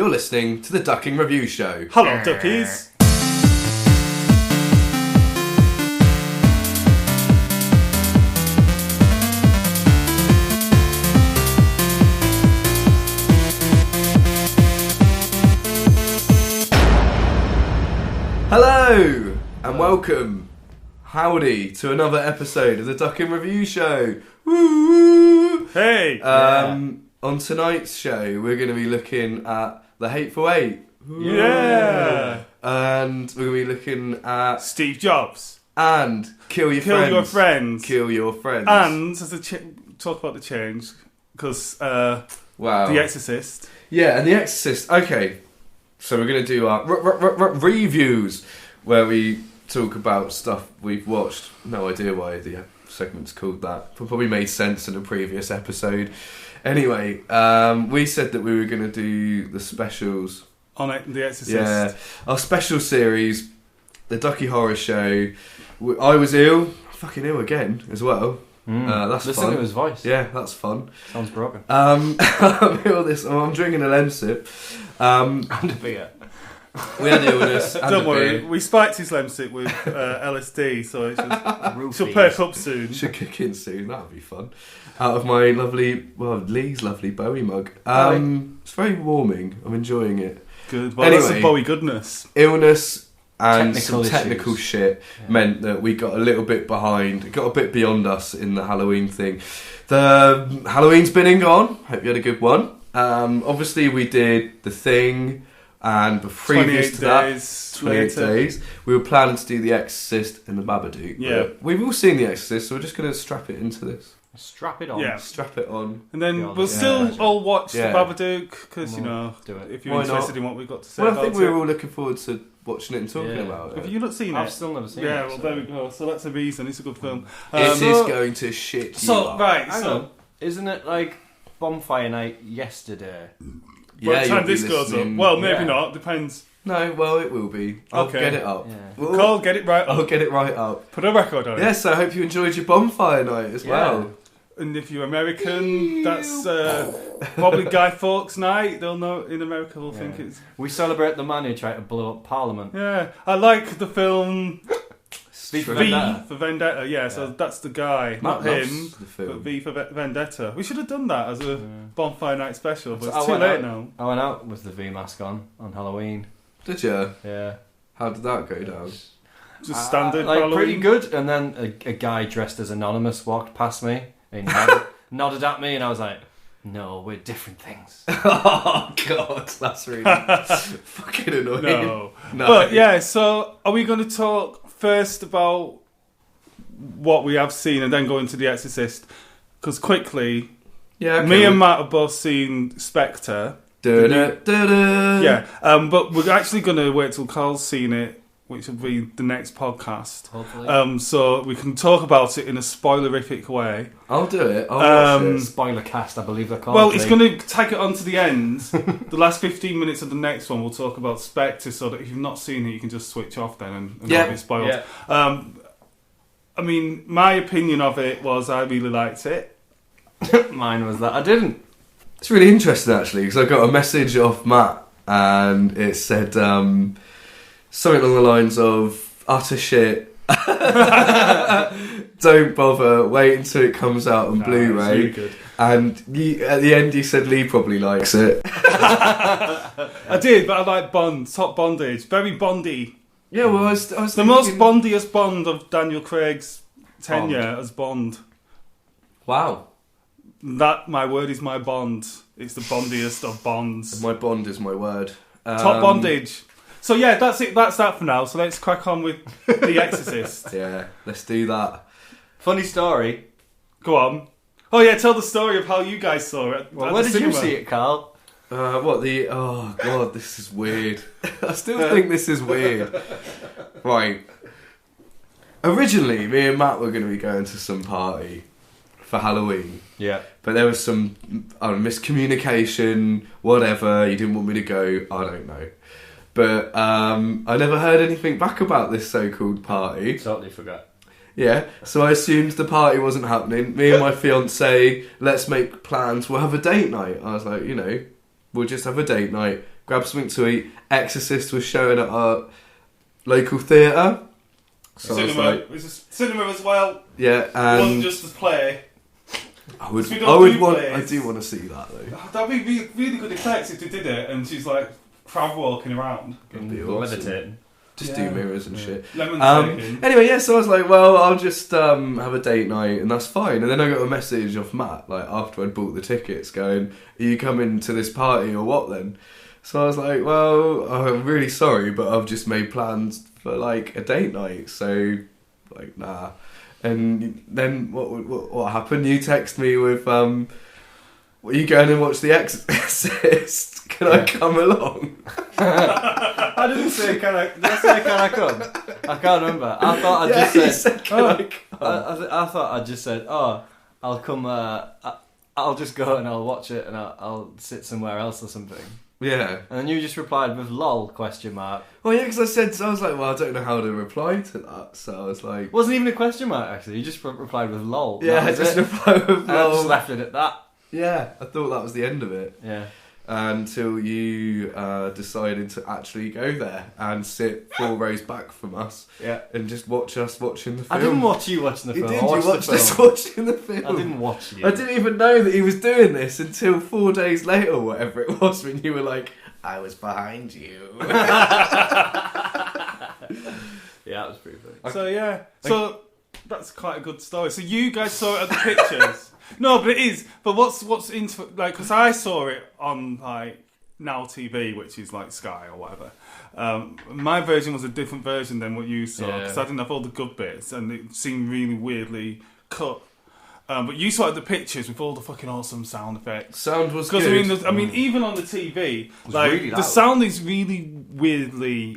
You're listening to the Ducking Review Show. Hello, duckies. Hello and welcome, howdy, to another episode of the Ducking Review Show. Woo! Hey. On tonight's show, we're going to be looking at The Hateful Eight. Yeah. And we're going to be looking at Steve Jobs. And Kill Your Friends. Kill Your Friends. And as talk about the change, because wow. The Exorcist. Yeah, and The Exorcist. Okay, so we're going to do our reviews, where we talk about stuff we've watched. No idea why the segment's called that. Probably made sense in a previous episode. Anyway, we said that we were going to do the specials On The Exorcist. Yeah, our special series, the Ducky Horror Show. I was ill, fucking ill again as well. That's Listen fun. to his voice. Yeah, that's fun. Sounds broken. I'm drinking a Lemsip. And a beer. We had illness. And Don't a worry, beer. we spiked his Lemsip with LSD, so it she'll perk up soon. Should kick in soon. That would be fun. Out of my Lee's lovely Bowie mug. It's very warming. I'm enjoying it. Good. Well, Anyway, that's some Bowie goodness. Illness and Technical some technical issues. shit meant that we got a little bit behind. It got a bit beyond us in the Halloween thing. The Halloween's been and gone. Hope you had a good one. Obviously, we did The Thing, and previous to that, 28 days, we were planning to do The Exorcist and The Babadook. Yeah. We've all seen The Exorcist, so we're just going to strap it into this. Strap it on. Yeah. Strap it on. And then Yeah, we'll still all watch Yeah. The Babadook, because, you know, do it. if you're Why interested not? in what we've got to say Well, I about think we it. were all looking forward to watching it and talking Yeah. about Have it. you not seen I've it? still never seen it. Yeah, well, there we go. So that's a reason. It's a good film. It So- is going to shit you So, up. right, Hang so... on. Isn't it like bonfire night yesterday? By Yeah, the you'll time be this goes up, listening. well, maybe Yeah. not. Depends. No, well, it will be. I'll Okay. get it up. Yeah. Cole, get it right. I'll get it right up. Put a record on it. Yes, I hope you enjoyed your bonfire night as well. And if you're American, that's probably Guy Fawkes night. They'll know in America. They'll think Yeah. it's We celebrate the man who tried to blow up Parliament. yeah. I like the film V for V Vendetta. for Vendetta. Yeah, so that's the guy, not Matt loves him. the film. But V for Vendetta. We should have done that as a bonfire night special, but So it's I too went late out- now. I went out with the V mask on Halloween. Did you? Yeah. How did that go down? Just standard like Halloween. pretty good. And then a guy dressed as Anonymous walked past me and nodded at me, and I was like, "No, we're different things." Oh God, that's really fucking annoying. No. No. But yeah, so are we going to talk first about what we have seen and then go into The Exorcist? Because quickly, Yeah, okay. me and Matt have both seen Spectre. Da-da-da-da. Yeah, but we're actually going to wait till Carl's seen it, which will be the next podcast. Hopefully. So we can talk about it in a spoilerific way. I'll do it. I'll watch it. Spoiler cast, I believe they're called. Well, it's going to take it on to the end. The last 15 minutes of the next one, we'll talk about Spectre, so that if you've not seen it, you can just switch off then and Yeah. not be spoiled. Yeah. I mean, my opinion of it was I really liked it. Mine was that I didn't. It's really interesting actually because I got a message off Matt and it said something along the lines of utter shit. Don't bother. Wait until it comes out on Nah, Blu-ray. it's really good. And at the end, he said Lee probably likes it. I did, but I like Bond, top bondage, very Bondy. Yeah, well, I was The thinking, most Bondiest Bond of Daniel Craig's tenure as Bond. Wow, That, my word, is my Bond. It's the Bondiest of Bonds. my Bond is my word. Top bondage. So yeah, that's it. That's that for now. So let's crack on with The Exorcist. Yeah, let's do that. Funny story. Go on. Oh yeah, tell the story of how you guys saw it. Well, at where the did you cinema. see it, Carl? Oh God, this is weird. I still think this is weird. Right. Originally, me and Matt were going to be going to some party for Halloween. Yeah. But there was some miscommunication, whatever. You didn't want me to go. I don't know. But I never heard anything back about this so-called party. Totally forgot. Yeah, so I assumed the party wasn't happening. Me and my fiance, let's make plans. We'll have a date night. I was like, we'll just have a date night. grab something to eat. Exorcist was showing at our local theatre. So Cinema. It was a cinema as well. Yeah, It wasn't just a play. I So we don't do plays. do want to see that though. That'd be really good effects if they did it and she's like crab walking around. That'd be awesome. Levitating. Just do mirrors and shit. Lemon taking. Anyway, yeah, so I was like, well, I'll just have a date night and that's fine. And then I got a message off Matt, like after I'd bought the tickets, going, are you coming to this party or what then? So I was like, well, I'm really sorry, but I've just made plans for like a date night, so like nah. And then what happened? You text me with, are you going and watch The Exorcist? Can I come along? I didn't say can I. Did I say can I come? I can't remember. I thought I just said. Can I come? I thought I just said, oh, I'll come. I'll just go and I'll watch it and I'll sit somewhere else or something. Yeah. And then you just replied with lol question mark. Well, yeah, because I was like, well, I don't know how to reply to that, so I was like, Wasn't even a question mark actually. You just replied with lol. yeah, I just replied with And I lol. just left it at that. Yeah, I thought that was the end of it. Yeah. Until you decided to actually go there and sit 4 rows back from us Yeah. and just watch us watching the film. I didn't watch you watching the You film. did, I watched you watched the us film. watching the film. I didn't watch you. I didn't even know that he was doing this until 4 days later, or whatever it was, when you were like, I was behind you. Yeah, that was pretty funny. So yeah, so that's quite a good story. So you guys saw it at the pictures. No, but it is. But what's into like because I saw it on like Now TV, which is like Sky or whatever. My version was a different version than what you saw because I didn't have all the good bits and it seemed really weirdly cut. But you saw it at the pictures with all the fucking awesome sound effects. Sound was Because good. I mean, even on the TV, like really the loud. sound is really weirdly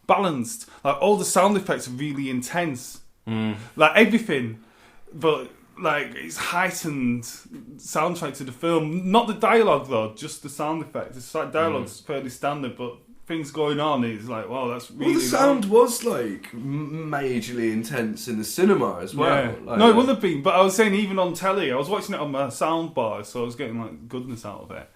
balanced. Like all the sound effects are really intense. Like everything, but like it's heightened soundtrack to the film. Not the dialogue though, just the sound effects. It's like dialogue's fairly standard, but things going on is like, wow, that's really. Well, the sound was like majorly intense in the cinema as well. Yeah. Like, No, it would have been, but I was saying even on telly, I was watching it on my sound bar, so I was getting like goodness out of it.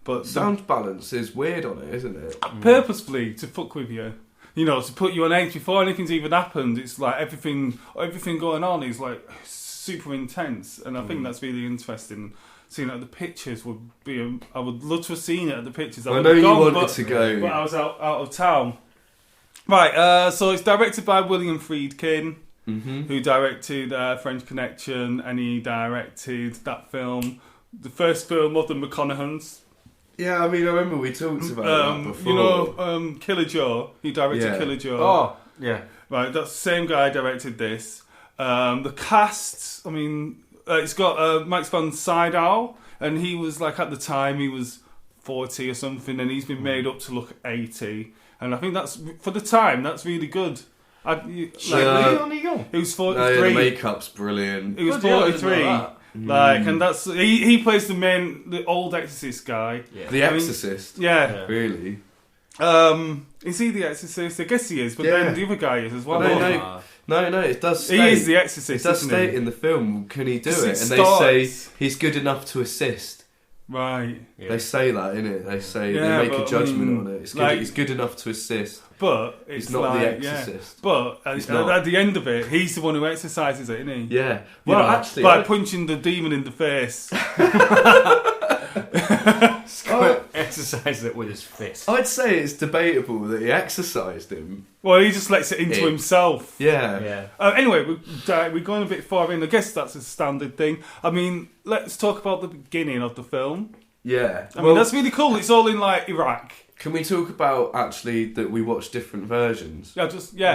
But sound balance is weird on it, isn't it? purposefully to fuck with you. You know, to put you on edge before anything's even happened. It's like everything going on is like super intense, and I think that's really interesting. Seeing it at the pictures would be. I would love to have seen it at the pictures. I know you wanted to go, but I was out of town. Right, so it's directed by William Friedkin, who directed French Connection, and he directed that film, the first film of the McConaughey's. Yeah, I mean, I remember we talked about that before. You know, Killer Joe. He directed Killer Joe. Oh, yeah. Right, that's the same guy directed this. The cast, I mean, it's got Max von Sydow, and he was like at the time he was 40 or something, and he's been made up to look 80, and I think that's for the time that's really good. Really young? He was No, 43. the makeup's brilliant. He was Bloody hell, I didn't know 43. that. Like, and that's he plays the old Exorcist guy. Yeah. The Exorcist. Yeah. Really? Is he the Exorcist? I guess he is, but Yeah. then the other guy is as well. No, it does state. He is the Exorcist. It does isn't state he? in the film, can he do Because it? it And starts- they say he's good enough to assist. Right. Yeah. They say that, innit? They say Yeah, they make a but, judgment on it. It's good, like- he's good enough to assist. But it's He's not like, the Exorcist. Yeah. But He's not. at the end of it, he's the one who exercises it, isn't he? Yeah. You Well, know, actually, by punching the demon in the face. Exercises it with his fist. I'd say it's debatable that he exercised him. Well, he just lets it into himself. Yeah. Yeah. Anyway, we're going a bit far in. I guess that's a standard thing. I mean, let's talk about the beginning of the film. Yeah. I mean, that's really cool. It's all in like Iraq. Can we talk about actually that we watched different versions? Yeah,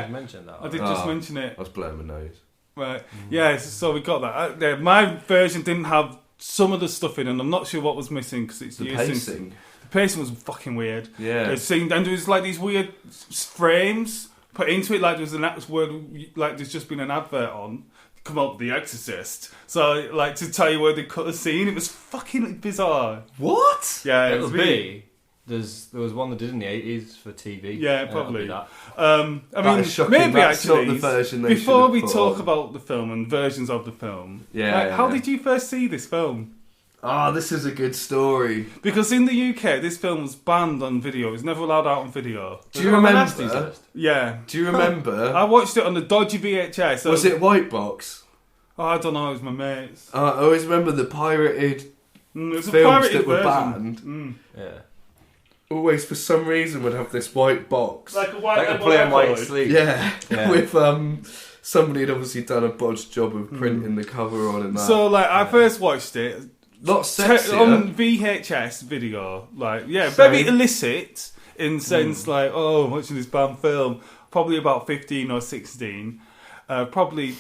You mentioned that. I did just mention it. I was blowing my nose. Right. Yeah, so we got that. My version didn't have some of the stuff in, and I'm not sure what was missing because it's The used pacing. The pacing was fucking weird. Yeah. And there was like these weird frames put into it, like there's like there's just been an advert on. Come up, The Exorcist. So, like, to tell you where they cut the scene, it was fucking bizarre. What? Yeah, it It'll was really. be. There was one they did in the 80s for TV. Yeah, It'll probably. be that. I That mean, is shocking. maybe That's actually. not the version they before should have we put talk on. about the film and versions of the film, Yeah, like, yeah, how yeah. did you first see this film? this is a good story. Because in the UK, this film was banned on video. It was never allowed out on video. Do you remember? Yeah. Do you remember? I watched it on the dodgy VHS. Was it White Box? Oh, I don't know. It was my mates. I always remember the pirated It was a films pirated that were version. banned. Yeah. Always, for some reason, would have this white box. Like a white Like a plain white sleeve. Yeah. Yeah. With somebody had obviously done a bodged job of printing the cover on and that. So, like, I first watched it Not sexy. on VHS video. Like, yeah, Same. very illicit in sense, like, I'm watching this banned film. Probably about 15 or 16. Probably.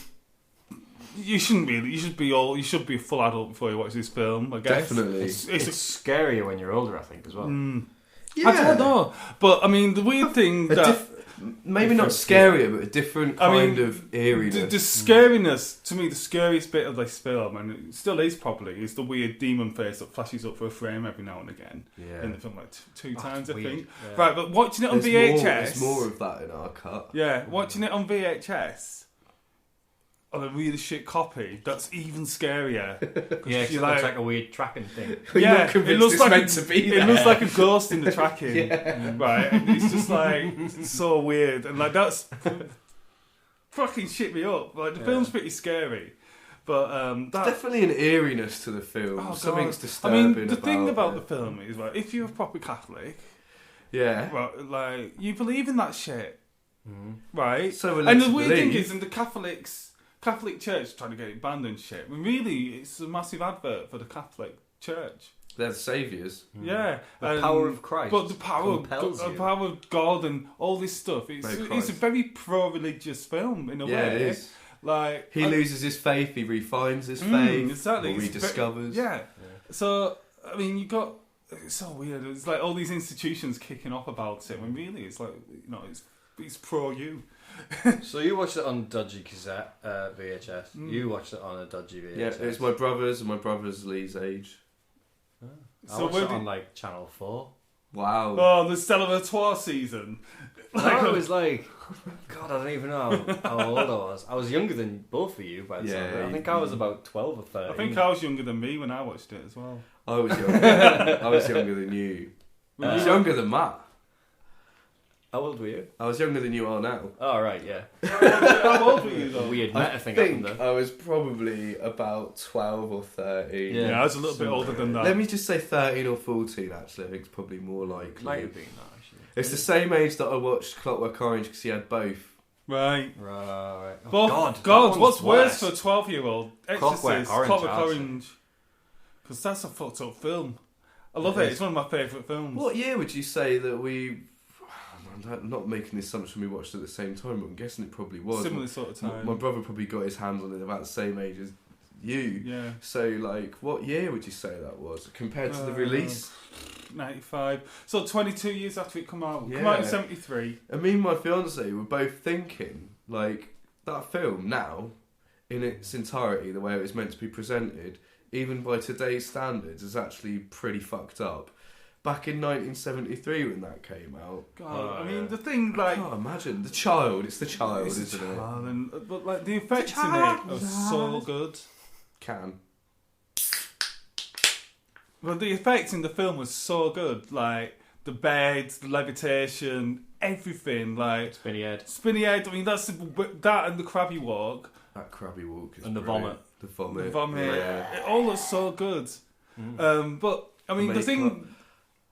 You shouldn't be. You should be a full adult before you watch this film. I guess. Definitely. It's scarier when you're older, I think, as well. Yeah. I don't know, but I mean, the weird thing maybe not scarier, but a different kind of eeriness. The scariness, to me, the scariest bit of this film, and it still is probably, is the weird demon face that flashes up for a frame every now and again. Yeah. In the film, like two times, I weird. think. Yeah. Right, but watching it on VHS. There's more of that in our cut. Yeah, watching it on VHS. On a really shit copy, that's even scarier. Yeah, 'cause it looks like a weird tracking thing. You're Yeah, not convinced it looks it's like meant to be there. It looks like a ghost in the tracking, Yeah. right? And it's just like it's so weird, and like that's fucking shit me up. Like the film's pretty scary, but that Definitely an eeriness to the film. oh, Something's God. I disturbing. mean, the thing about it. the film is, like, if you're a proper Catholic, Yeah. right, like you believe in that shit, right? So we're and led the to weird thing believe. is, in the Catholic Church trying to get it banned and shit. When really, it's a massive advert for the Catholic Church. They're the saviours. Yeah, The power of Christ. But the power compels you. of God and all this stuff. It's Christ. a very pro-religious film in a Yeah, way. it is. Like He loses his faith, he refines his faith, exactly. or It's rediscovers. Yeah. So I mean, you got. It's so weird. It's like all these institutions kicking off about it when really it's like it's pro you. So you watched it on dodgy cassette VHS. You watched it on a dodgy VHS. Yeah, it's my brother's and my brother's Lee's age. I So watched where it did- on like Channel 4. Wow. Oh, the Celebratoire season. I was like, God, I don't even know how old I was. I was younger than both of you by the time. Yeah, I think I was about 12 or 13. I think I was younger than me when I watched it as well. I was younger. I was younger than you. I was younger than Matt. How old were you? I was younger than you are now. Oh, right, yeah. How old were you A though? weird I meta thing think happened there. I was probably about 12 or 13. Yeah, I was a little bit older than that. Let me just say 13 or 14 actually, I think it's probably more likely. Might have been that, actually. It's the same age that I watched Clockwork Orange because he had both. Right. Right. Oh, But that God, one's what's worse for a 12-year-old? Clockwork Exorcist, Orange, Clockwork actually. Orange. Because that's a fucked up film. I love it. It's one of my favourite films. What year would you say that we... I'm not making the assumption we watched at the same time, but I'm guessing it probably was. Similar sort of time. My brother probably got his hands on it about the same age as you. Yeah. So, like, what year would you say that was compared to the release? 95. So 22 years after it come out. Come Yeah. out in 73. And me and my fiance were both thinking, like, that film now, in its entirety, the way it was meant to be presented, even by today's standards, is actually pretty fucked up. Back in 1973 when that came out. God, I yeah. mean, the thing, like... I can't imagine. The child, it's the child, it's a isn't it? child and- but, like, the effects in child. it are so good. Can. Well, the effects in the film was so good. Like, the beds, the levitation, everything. Like, Spinny head. spinny head. I mean, that and the crabby walk. That crabby walk is And the brilliant. vomit. The vomit. The vomit. Yeah. It all looks so good. But, I mean, the Makeup. thing...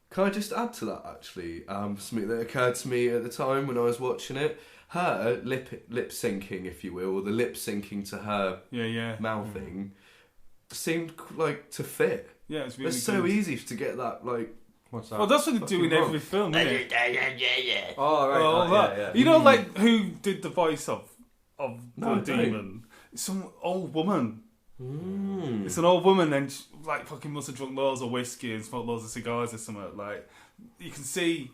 Can I just add to that, actually? Something that occurred to me at the time when I was watching it. Her lip syncing, if you will, or the lip syncing to her Yeah. mouthing, seemed like to fit. Yeah, it's really It's so good. easy to get that, like... What's that? Well, that's what they do in Fucking every film, isn't it? Oh, right. All that. Yeah. You know, like, who did the voice of No, I the don't. demon? It's some old woman. Mm. It's an old woman, and she, like, fucking must have drunk loads of whiskey and smoked loads of cigars or something. Like, you can see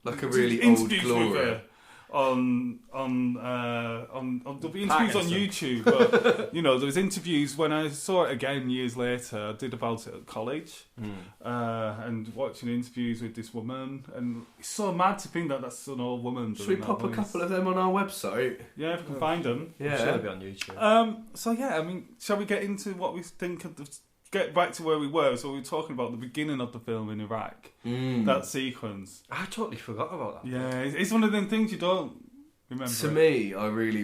Like a really old interviews with Gloria. her on there'll be interviews on Parkinson. YouTube. But you know, there was interviews when I saw it again years later. I did about it at college, and watching interviews with this woman, and it's so mad to think that that's an old woman. Should we doing that pop a voice. couple of them on our website? Yeah, if we can find them. Should Yeah. be on YouTube. So yeah, I mean, shall we get into what we think of the get back to where we were. So we were talking about the beginning of the film in Iraq. That sequence. I totally forgot about that. Yeah, it's one of them things you don't remember. To me, I really,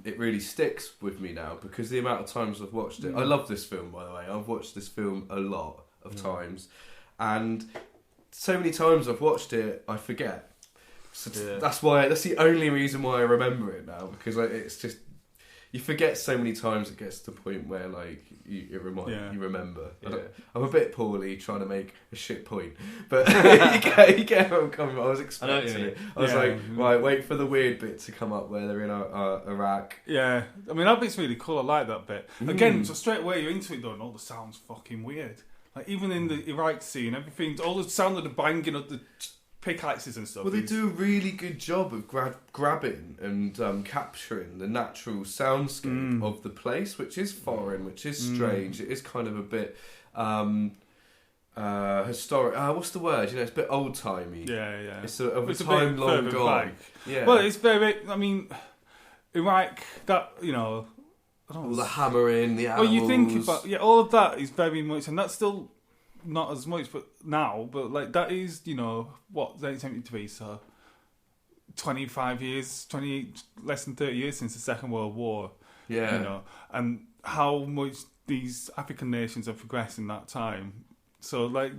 it really sticks with me now because the amount of times I've watched it. I love this film, by the way. I've watched this film a lot of times, and so many times I've watched it, I forget. So that's the only reason why I remember it now, because it's just you forget so many times. It gets to the point where like you remember. I'm a bit poorly trying to make a shit point, but you get where I'm coming from. I was expecting it. I was like, right, wait for the weird bit to come up where they're in Iraq. Yeah, I mean that bit's really cool. I like that bit. Again, so straight away you're into it though, and all the sounds fucking weird. Like even in the Iraq scene, everything, all the sound of the banging of the pickaxes and stuff. Well, they do a really good job of grabbing and capturing the natural soundscape of the place, which is foreign, which is strange. It is kind of a bit historic. What's the word? You know, it's a bit old timey. Yeah. It's a time long gone. Back. Yeah. Well, it's very. I mean, Iraq. That I don't know. All the hammering, the animals. Well, you think about all of that is very much, and that's still. Not as much, but now, but like that is, 1973, so 25 years, less than 30 years since the Second World War. Yeah. And how much these African nations have progressed in that time. So, like,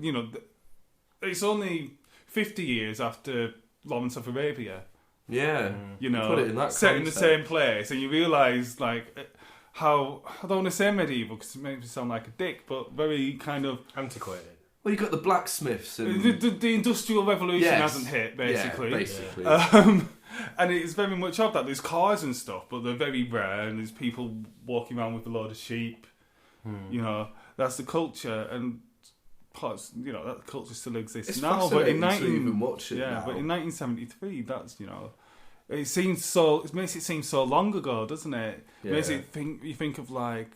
it's only 50 years after Lawrence of Arabia. Yeah. Put it in that set in the same place, and you realise, like, how, I don't want to say medieval because it makes me sound like a dick, but very kind of antiquated. Well, you've got the blacksmiths and the Industrial Revolution hasn't hit, basically. Yeah, basically. And it's very much of that. There's cars and stuff, but they're very rare, and there's people walking around with a load of sheep. That's the culture, and parts, that culture still exists it's now. But in to even watch it now. But in 1973, that's it makes it seem so long ago, doesn't it? It makes it you think of like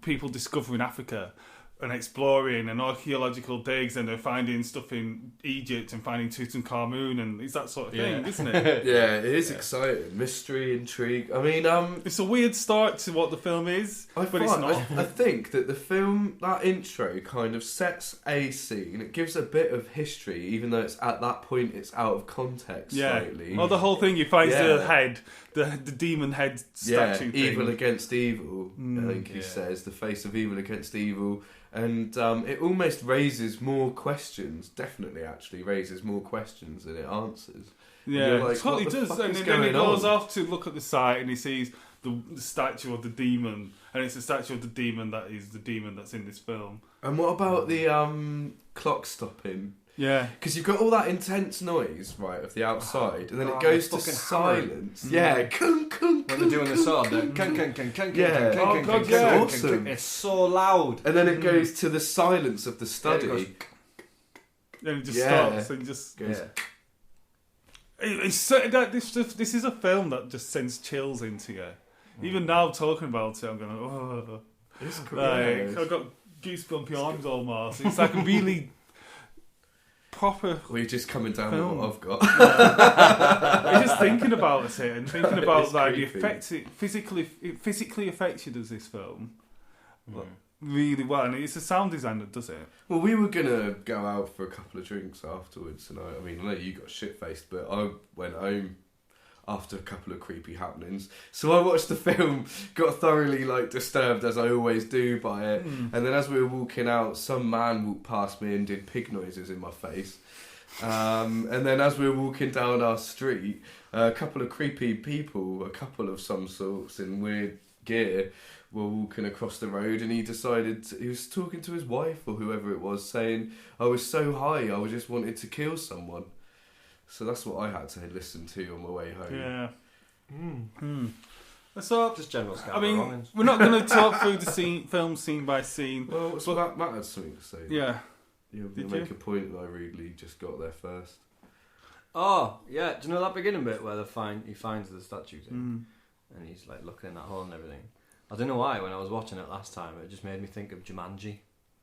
people discovering Africa and exploring and archaeological digs, and they're finding stuff in Egypt and finding Tutankhamun, and it's that sort of thing, isn't it? Yeah, it is exciting. Mystery, intrigue. I mean, it's a weird start to what the film is, but it's not. I think that the film, that intro kind of sets a scene. It gives a bit of history, even though it's at that point it's out of context slightly. Well, the whole thing, you find the head, the demon head statue thing. Evil against evil, I think he says. The face of evil against evil. And it almost raises more questions. Definitely, actually raises more questions than it answers. Yeah, like, it totally does. And then he goes off to look at the site, and he sees the statue of the demon, and it's the statue of the demon that is the demon that's in this film. And what about the clock stopping? Yeah, because you've got all that intense noise, right, of the outside, and then it goes to silence. Yeah, kung, kung, when they're doing the sword, awesome. It's so loud, and then it goes to the silence of the study. And it just stops and just goes. It's so, this is a film that just sends chills into you. Even now, talking about it, I'm going, oh, I've got goosebumpy arms almost. It's like a really proper. Well, you're just coming down with what I've got. I'm just thinking about it and thinking about like the effects it physically affects you. Does this film really well? And it's the sound design that does it. Well, we were gonna go out for a couple of drinks afterwards, and I mean, I know you got shit faced, but I went home after a couple of creepy happenings. So I watched the film, got thoroughly disturbed as I always do by it, and then as we were walking out, some man walked past me and did pig noises in my face. And then as we were walking down our street, a couple of creepy people, a couple of some sorts in weird gear, were walking across the road, and he was talking to his wife or whoever it was, saying, I was so high, I just wanted to kill someone. So that's what I had to listen to on my way home. Yeah. So, just general I mean, we're not going to talk through the film scene by scene. Well, Matt had something to say. Yeah. You make a point that I really just got there first. Oh, yeah. Do you know that beginning bit where he finds the statues in? And he's looking in that hole and everything. I don't know why, when I was watching it last time, it just made me think of Jumanji.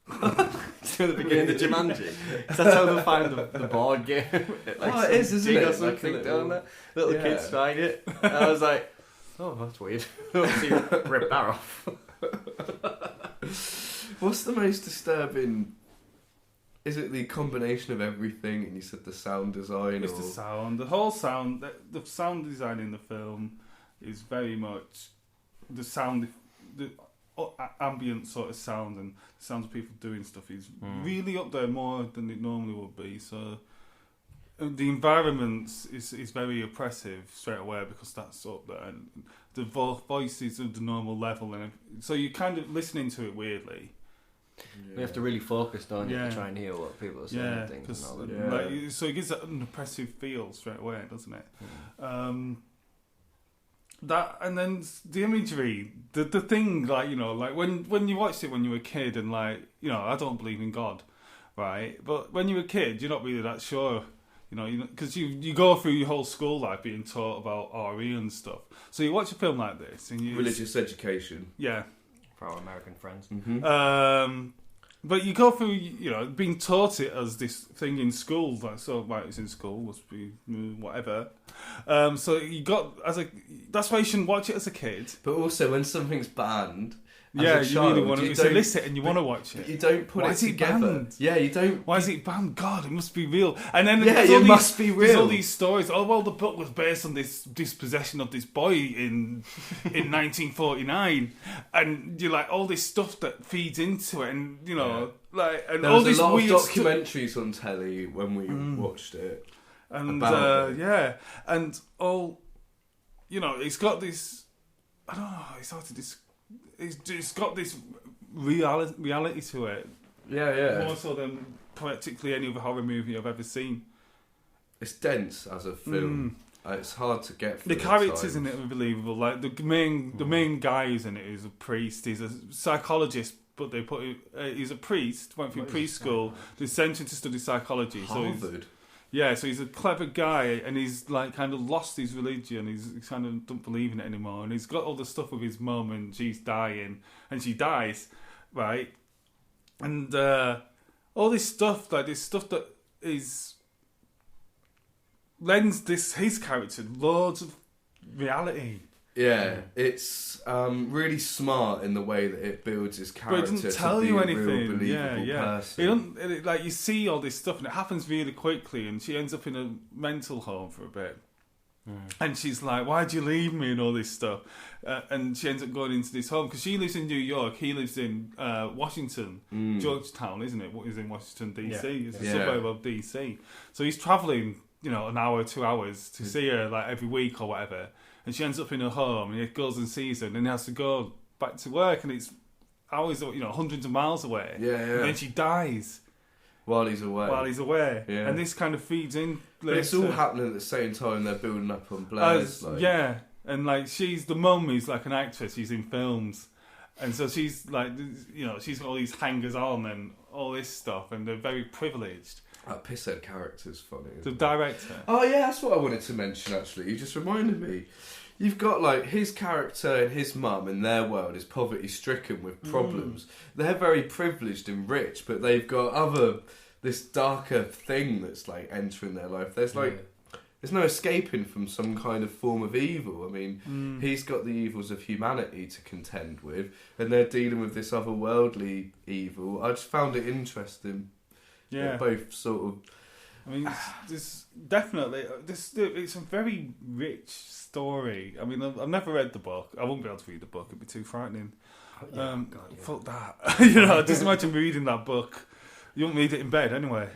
To the beginning of Jumanji. That's how they find the board game. It is, isn't it? Or something down there. Little kids find it. And I was like, oh, that's weird. See, rip that off. What's the most disturbing? Is it the combination of everything? And you said the sound design. It's the sound. The whole sound. The sound design in the film is very much the sound, the ambient sort of sound, and the sounds of people doing stuff is really up there more than it normally would be. So the environment is very oppressive straight away because that's up there. And the voices of the normal level, and so you're kind of listening to it weirdly. Yeah. You have to really focus, don't you, to try and hear what people are saying and things. And all that. Like, so it gives that an oppressive feel straight away, doesn't it? That, and then the imagery, the thing, like, you know, like when you watched it when you were a kid, and like, you know, I don't believe in God, right? But when you were a kid, you're not really that sure, you know, because you go through your whole school life being taught about RE and stuff. So you watch a film like this, and religious education. Yeah. For our American friends. But you go through, you know, being taught it as this thing in school, like, so, right, it's in school, must be whatever. So you got, that's why you shouldn't watch it as a kid. But also, when something's banned, you really want to, it's illicit and you want to watch it. You don't put it together. Banned? Yeah, you don't. Why is it banned? God, it must be real. And then it must be real. There's all these stories. Oh, well, the book was based on this dispossession of this boy in 1949, and you're like all this stuff that feeds into it, and you know, like, and there all was this a lot weird of documentaries on telly when we watched it, and and all, you know, it's got this. I don't know. It's hard to describe. It's got this reality to it. Yeah. More so than practically any other horror movie I've ever seen. It's dense as a film. It's hard to get through. The characters in it are unbelievable. Like the main guy who's in it is a priest. He's a psychologist, but they put he's a priest. Went through preschool. They sent him to study psychology. Harvard. So he's a clever guy, and he's like kind of lost his religion. He's kind of don't believe in it anymore, and he's got all the stuff with his mum, and she's dying, and she dies, right? And all this stuff, like this stuff that lends his character loads of reality. Yeah, it's really smart in the way that it builds his character. But it doesn't tell you anything. Real believable person. Like you see all this stuff, and it happens really quickly. And she ends up in a mental home for a bit, and she's like, "Why'd you leave me?" and all this stuff. And she ends up going into this home because she lives in New York. He lives in Washington, Georgetown, isn't it? What is in Washington DC? It's a suburb of DC. So he's traveling, you know, an hour, 2 hours to see her like every week or whatever. And she ends up in her home, and he goes and sees her, and then he has to go back to work, and it's hours, you know, hundreds of miles away. Yeah. And then she dies while he's away. Yeah. And this kind of feeds in. But it's all happening at the same time. They're building up on Blair's. Yeah, and like the mum is like an actress. She's in films, and so she's like, you know, she's got all these hangers on and all this stuff, and they're very privileged. That pisshead character's funny. The director. Oh yeah, that's what I wanted to mention. Actually, you just reminded me. You've got like his character and his mum in their world is poverty stricken with problems. They're very privileged and rich, but they've got this darker thing that's like entering their life. There's there's no escaping from some kind of form of evil. I mean, he's got the evils of humanity to contend with, and they're dealing with this otherworldly evil. I just found it interesting. Yeah, both sort of. I mean, it's a very rich story. I mean, I've never read the book. I won't be able to read the book. It'd be too frightening. Fuck that. You know, just imagine reading that book. You won't read it in bed anyway.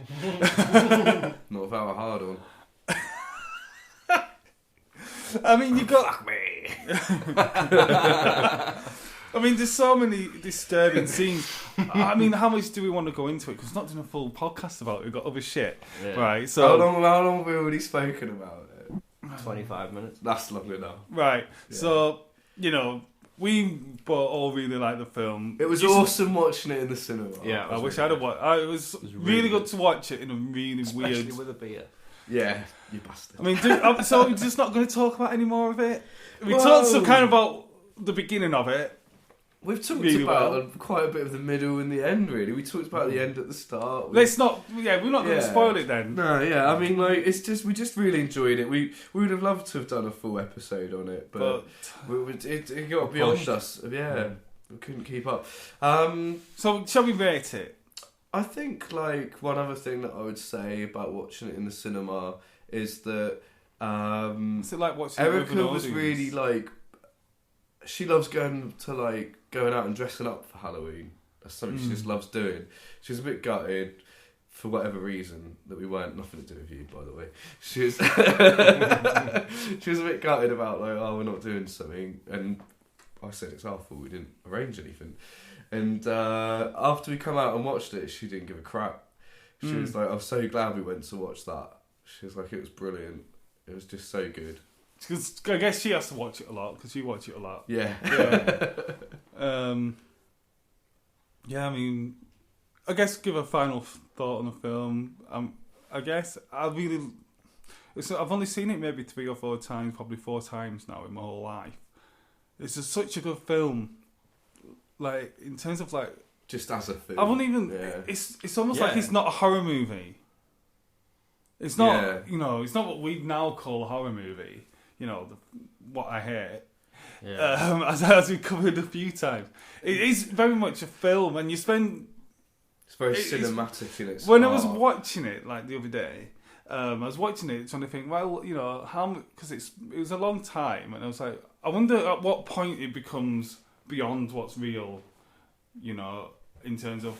Not without a hard on. I mean, you got... Fuck me. I mean, there's so many disturbing scenes. I mean, how much do we want to go into it? Because we've not done a full podcast about it. We've got other shit. Yeah. Right, so... How long have we already spoken about it? 25 minutes. That's long enough. Right, yeah. So, you know, we all really liked the film. It was awesome watching it in the cinema. Yeah, I wish I'd have watched it. It was really good to watch it in a really especially weird... Especially with a beer. Yeah, you bastard. I mean, so we're just not going to talk about any more of it? We talked some kind of about the beginning of it. We've talked really about quite a bit of the middle and the end, really. We talked about the end at the start. Let's not... Yeah, we're not going to spoil it then. No, yeah. I mean, like, it's just... We just really enjoyed it. We would have loved to have done a full episode on it, but it got beyond us. Yeah. couldn't keep up. So shall we rate it? I think like one other thing that I would say about watching it in the cinema is that Is it like watching Erica it with an was audience? really like, she loves going out and dressing up for Halloween. That's something she just loves doing. She was a bit gutted for whatever reason that we weren't, nothing to do with you, by the way. She was she was a bit gutted about like, oh, we're not doing something, and I said it's our fault, we didn't arrange anything. And after we come out and watched it, she didn't give a crap. She was like, I'm so glad we went to watch that. She was like, it was brilliant. It was just so good. Because I guess she has to watch it a lot, because you watch it a lot. Yeah. Yeah, I mean, I guess give a final thought on the film. I guess I've only seen it maybe 3 or 4 times, probably 4 times now in my whole life. It's just such a good film. Like, in terms of like, just as a film. I won't even. Yeah. It's almost like it's not a horror movie. It's not, it's not what we now call a horror movie. What I hate. Yeah. As we covered a few times, it is very much a film, and you spend. It's very cinematic in its When art. I was watching it, like the other day, I was watching it trying to think, well, how, because it was a long time, and I was like, I wonder at what point it becomes beyond what's real, in terms of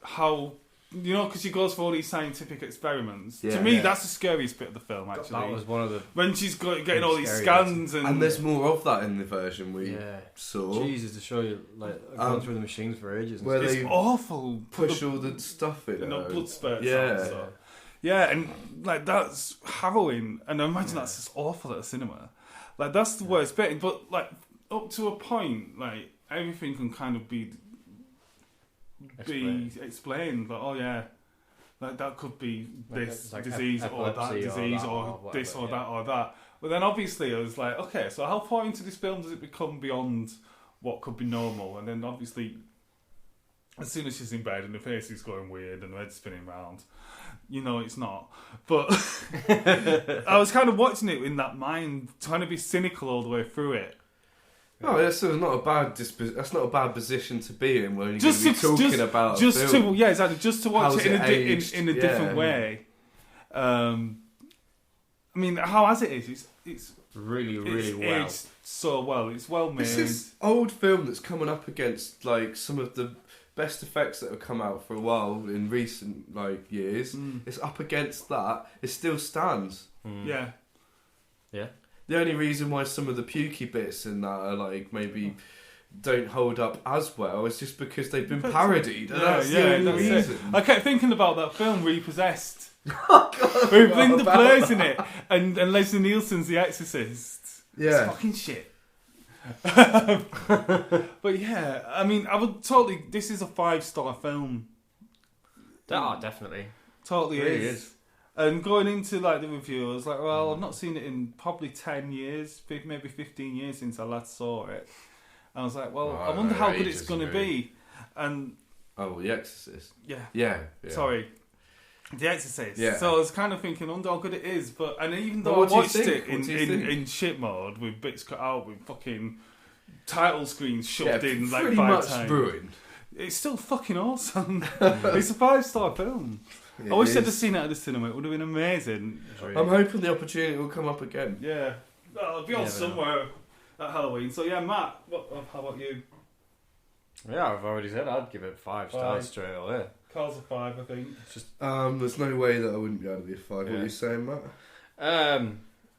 how. Because she goes for all these scientific experiments. Yeah, to me, yeah. that's the scariest bit of the film, actually. That was one of the... When she's getting all these scans and there's more of that in the version we saw. Jesus, to show you, like, going through the machines for ages. Where it's they awful. push all the stuff in. Blood spurts. Yeah. And stuff. Yeah, and like that's harrowing. And I imagine that's just awful at a cinema. Like that's the worst bit. But like up to a point, like everything can kind of be explained. Like, oh yeah, like that could be this like disease or that disease or whatever, this or that or that. But then obviously I was like, okay, so how far into this film does it become beyond what could be normal? And then obviously, as soon as she's in bed and her face is going weird and her head's spinning round, it's not. But I was kind of watching it in that mind, trying to be cynical all the way through it. Oh, that's not a bad that's not a bad position to be in when you're going to be talking about a film. Exactly, just to watch How's it in a different way. I mean, how as it is, it's really, really well. It's so well. It's well made. It's this old film that's coming up against like some of the best effects that have come out for a while in recent like years. It's up against that. It still stands. Yeah. The only reason why some of the pukey bits in that are like maybe don't hold up as well is just because they've been parodied. And that's the only reason. I kept thinking about that film Repossessed. With Linda Blair's in it and Leslie Nielsen's The Exorcist. Yeah. It's fucking shit. But yeah, I mean, I would totally. This is a 5-star film. Definitely. Totally It really is. And going into like the review, I was like, well, I've not seen it in probably 10 years, maybe 15 years since I last saw it. And I was like, well, I wonder how good it's going to be. And The Exorcist. yeah. Yeah. Sorry. The Exorcist. Yeah. So I was kind of thinking, I wonder how good it is. And even though Well, I watched it What do you think? in shit mode, with bits cut out, with fucking title screens shoved in like pretty 5 much times. ruined. It's still fucking awesome. It's a 5-star film. I wish I'd have seen it at the cinema. It would have been amazing. I'm hoping the opportunity will come up again. Yeah. Well, it'll be on somewhere at Halloween. So yeah, Matt, how about you? Yeah, I've already said I'd give it 5 stars straight away. Carl's a 5, I think. It's just There's no way that I wouldn't be able to be a 5. What are you saying, Matt?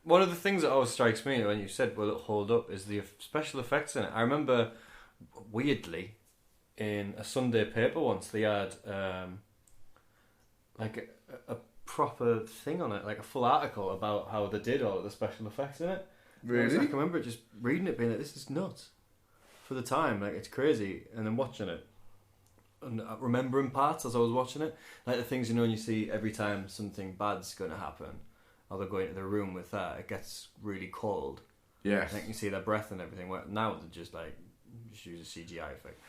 one of the things that always strikes me when you said will it hold up is the special effects in it. I remember weirdly in a Sunday paper once they had like a proper thing on it, like a full article about how they did all of the special effects in it. Really? I can remember just reading it, being like, "This is nuts." For the time, like it's crazy, and then watching it and remembering parts as I was watching it, like the things when you see every time something bad's going to happen, or they're going to the room with that, it gets really cold. Yes. Like you see their breath and everything. Where now they just use a CGI effect.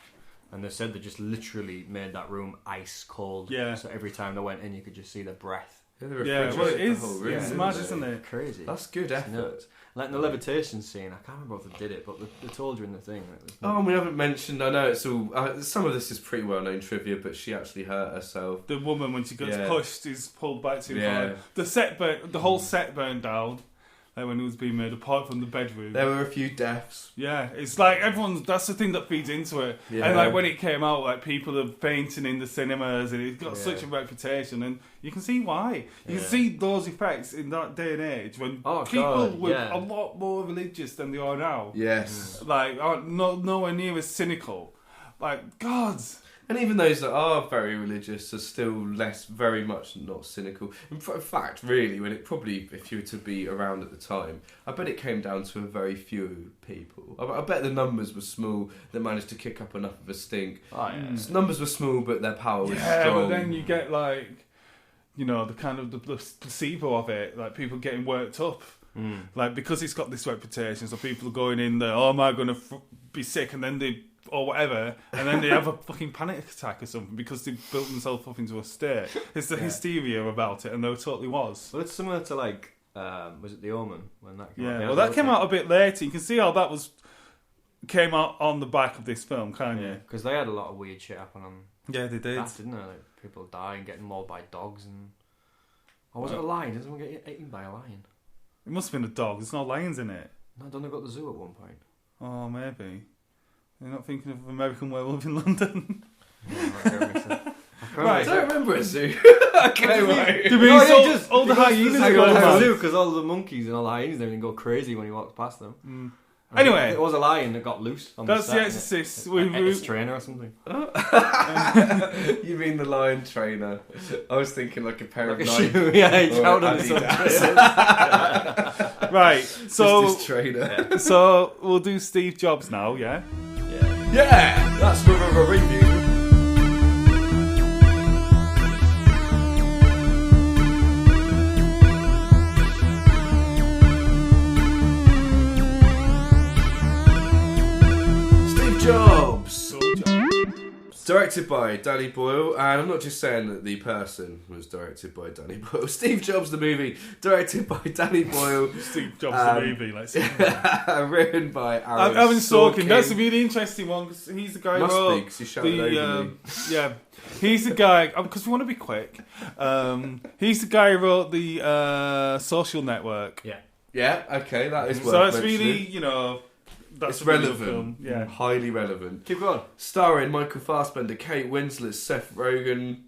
And they said they just literally made that room ice cold. Yeah. So every time they went in, you could just see their breath Yeah, they Yeah, refrigerate well, it the is. whole room, It's didn't mad, they? isn't it? Crazy. That's good It's effort. nuts. Like in the levitation scene, I can't remember if they did it, but they told you in the thing. That it was Oh, and we haven't mentioned. I know it's all. Some of this is pretty well known trivia, but she actually hurt herself. The woman, when she gets Yeah. pushed, is pulled back too Yeah. hard. The whole set burned down. Like when it was being made, apart from the bedroom. There were a few deaths. Yeah, it's like that's the thing that feeds into it. Yeah. And like when it came out, like people are fainting in the cinemas, and it got Yeah. such a reputation, and you can see why. You Yeah. can see those effects in that day and age when Oh, people God, were yeah. a lot more religious than they are now. Yes. Like, are nowhere near as cynical. Like, God. And even those that are very religious are still very much not cynical. In fact, really, when it probably, if you were to be around at the time, I bet it came down to a very few people. I bet the numbers were small that managed to kick up enough of a stink. Oh, yeah. Numbers were small, but their power was Yeah, strong. but then you get like, the kind of the placebo of it, like people getting worked up. Like, because it's got this reputation, so people are going in there, oh, am I going to be sick? And then or whatever, and then they have a fucking panic attack or something because they built themselves up into a state. It's the hysteria about it, and there totally was. Well, it's similar to like, was it The Omen when that came out? Yeah, well, that came out a bit later. You can see how that came out on the back of this film, can't you? Because they had a lot of weird shit happen on Yeah, they did. that, didn't they? Like people dying, getting mauled by dogs, and or was it a lion? Did someone get eaten by a lion? It must have been a dog. There's no lions in it. No, don't they go to the zoo at one point? Oh, maybe. You're not thinking of American Werewolf in London? Right, I don't remember a zoo. Okay, right. Do you mean all the hyenas I go go to the mad? zoo because all the monkeys and all the hyenas and everything go crazy when he walks past them. Mm. And Anyway. it was a lion that got loose on That's the The set. Exorcist. Ex trainer or something. You mean the lion trainer? I was thinking like a pair Like of a Nike. shoe. Yeah, he or found on his own Adidas. Right, so Just his trainer. so we'll do Steve Jobs now, yeah? Yeah, that's a review. Steve Jobs. Directed by Danny Boyle, and I'm not just saying that the person was directed by Danny Boyle. Steve Jobs, the movie, directed by Danny Boyle. Steve Jobs, the movie, like written by Aaron Aaron Sorkin. Sorkin. That's a really interesting one because he's the guy who Must be, wrote 'cause he shouted over me. yeah, he's the guy because we want to be quick. He's the guy who wrote the Social Network. Yeah. Okay, that is worth So it's mentioning. really, that's It's a really good relevant, film. Yeah. highly relevant. Keep going. Starring Michael Fassbender, Kate Winslet, Seth Rogen,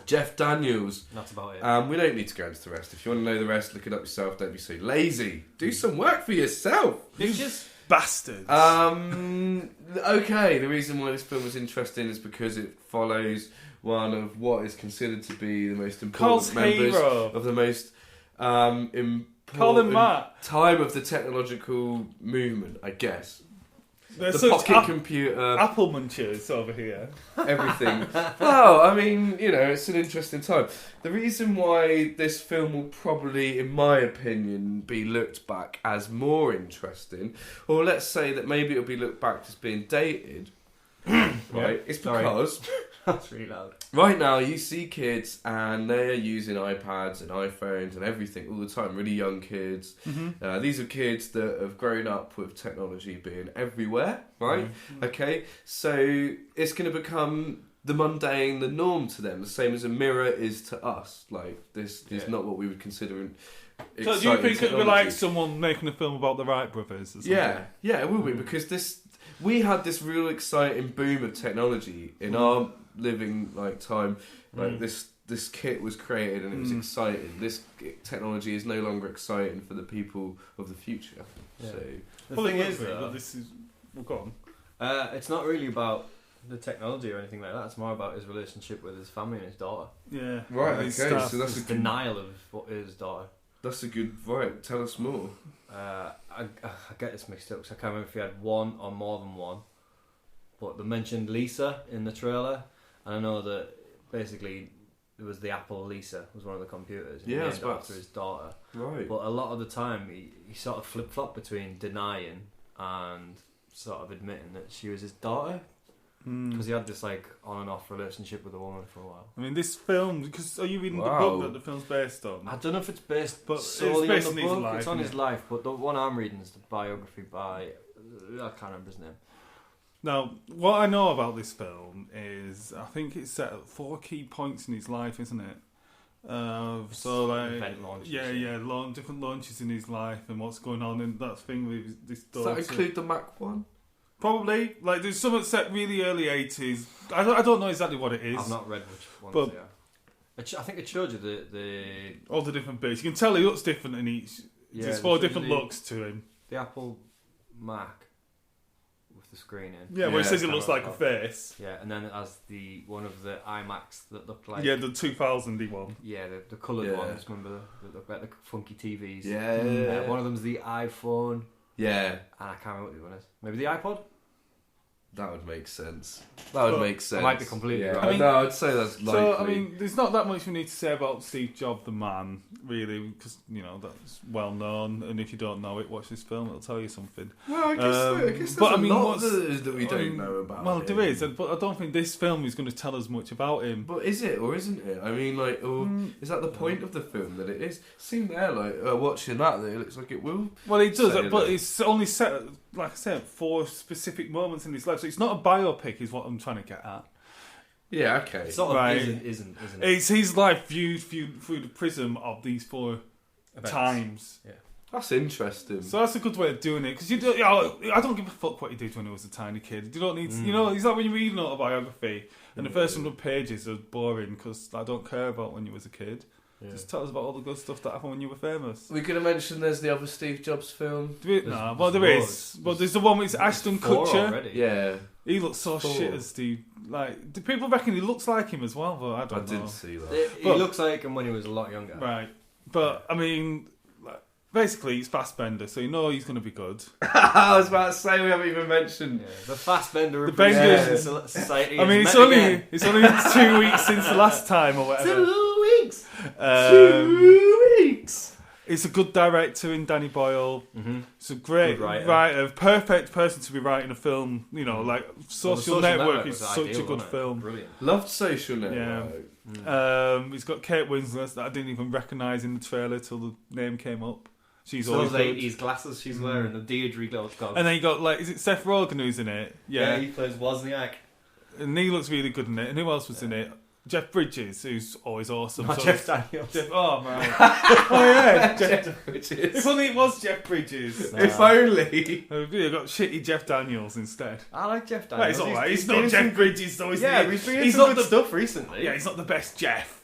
Jeff Daniels. That's about it. We don't need to go into the rest. If you want to know the rest, look it up yourself. Don't be so lazy. Do some work for yourself. It's just Bastards. Okay, the reason why this film was interesting is because it follows one of what is considered to be the most Carl's important members hero. of the most important Colin Matt. time of the technological movement, I guess. There's The such pocket computer, apple munchers over here. everything. Well, I mean, it's an interesting time. The reason why this film will probably, in my opinion, be looked back as more interesting, or let's say that maybe it'll be looked back as being dated, right? It's because that's really loud. right now you see kids and they're using iPads and iPhones and everything all the time, really young kids. These are kids that have grown up with technology being everywhere, right? Okay, so it's going to become the mundane, the norm to them, the same as a mirror is to us. Like, this is not what we would consider So do you think it would be like technology. someone making a film about the Wright brothers or something? Yeah, it will be, because we had this real exciting boom of technology in our living time. Like this kit was created and it was exciting. This technology is no longer exciting for the people of the future. Yeah. So The Well, thing it is, would be, though, but this is... Well, go on. it's not really about the technology or anything like that. It's more about his relationship with his family and his daughter. Yeah. right, He okay, starts- so that's His a good, denial of what is his daughter. that's a good right. Tell us more. I get this mixed up because I can't remember if he had one or more than one. But they mentioned Lisa in the trailer, and I know that basically it was the Apple Lisa was one of the computers. And he Yeah, named it after his daughter. Right. But a lot of the time he sort of flip-flopped between denying and sort of admitting that she was his daughter. because he had this like on and off relationship with a woman for a while. I mean, this film, because are you reading the book that the film's based on? I don't know if it's based but solely it's based on the on his book. life, It's on isn't his it? life, but the one I'm reading is the biography by I can't remember his name. Now, what I know about this film is I think it's set at 4 key points in his life, isn't it? So like, Event launches. different launches in his life and what's going on, and that thing with this Does daughter. that include the Mac one? Probably, like there's something set really early 80s. I don't know exactly what it is. I've not read which ones But- they are. I think it showed you the All the different bits. You can tell he looks different in each. There's 4 different looks to him. The Apple Mac with the screen in. Yeah, where it Yeah, says it kind looks of like a like face. Yeah, and then it has the one of the iMacs that looked like Yeah, the 2000 one. yeah, the coloured Yeah. ones. Remember that look like the funky TVs. Yeah. One of them's the iPhone, Yeah. and I can't remember what the other one is. Maybe the iPod. That would make sense. That would Well, make sense. I might be completely wrong. I mean- no, I'd say that's likely. So, I mean, there's not that much we need to say about Steve Jobs, the man, really, because, that's well known, and if you don't know it, watch this film, it'll tell you something. well, I guess there's but, a I mean, lot what's- that we don't know about. Well, him. there is, but I don't think this film is going to tell us much about him. But is it or isn't it? I mean, like, is that the point of the film that it is? Seeing there, like, watching that it looks like it will. Well, it does, Say but that. it's only set, like I said, 4 specific moments in his life, so it's not a biopic, is what I'm trying to get at. Yeah, okay. It sort of Right. isn't it? It's his life viewed through the prism of these 4 Events. times. Yeah. That's interesting. So that's a good way of doing it, because I don't give a fuck what he did when he was a tiny kid. You don't need, it's like when you read an autobiography and the first 100 pages are boring because I don't care about when you was a kid. Yeah. Just tell us about all the good stuff that happened when you were famous. we could have mentioned there's the other Steve Jobs film. There is. But there's the one with Ashton 4 Kutcher. already. Yeah, He looks so 4. shit as Steve. Like, do people reckon he looks like him as well? But I I don't know. did see that. He But- looks like him when he was a lot younger. Right. But, I mean, like, basically, it's Fassbender, so you know he's going to be good. I was about to say we haven't even mentioned. Yeah, the Fassbender The Appreciation Benders- Society. I mean, is it's met only again. 2 weeks since the last time or whatever. 2 weeks. Um, 2 weeks. It's a good director in Danny Boyle. Mm-hmm. It's a great Good writer, perfect person to be writing a film. Like Social Network is was such ideal, a good wasn't it? film. Brilliant. Loved Social Network. It's got Kate Winslet that I didn't even recognise in the trailer till the name came up. She's So always those good. 80s glasses she's wearing, the Deirdre gloves. And then you got is it Seth Rogen who's in it? Yeah, he plays Wozniak. and he looks really good in it. And who else was in it? Jeff Bridges, who's always awesome. Not So Jeff Daniels. oh man, oh yeah, Jeff. Bridges. If only it was Jeff Bridges. No. If only. You got shitty Jeff Daniels instead. I like Jeff Right, Daniels. he's alright. He's doing not some- Jeff Bridges though. Is Yeah, he? he's doing He's some not good the stuff recently. yeah. He's not the best Jeff.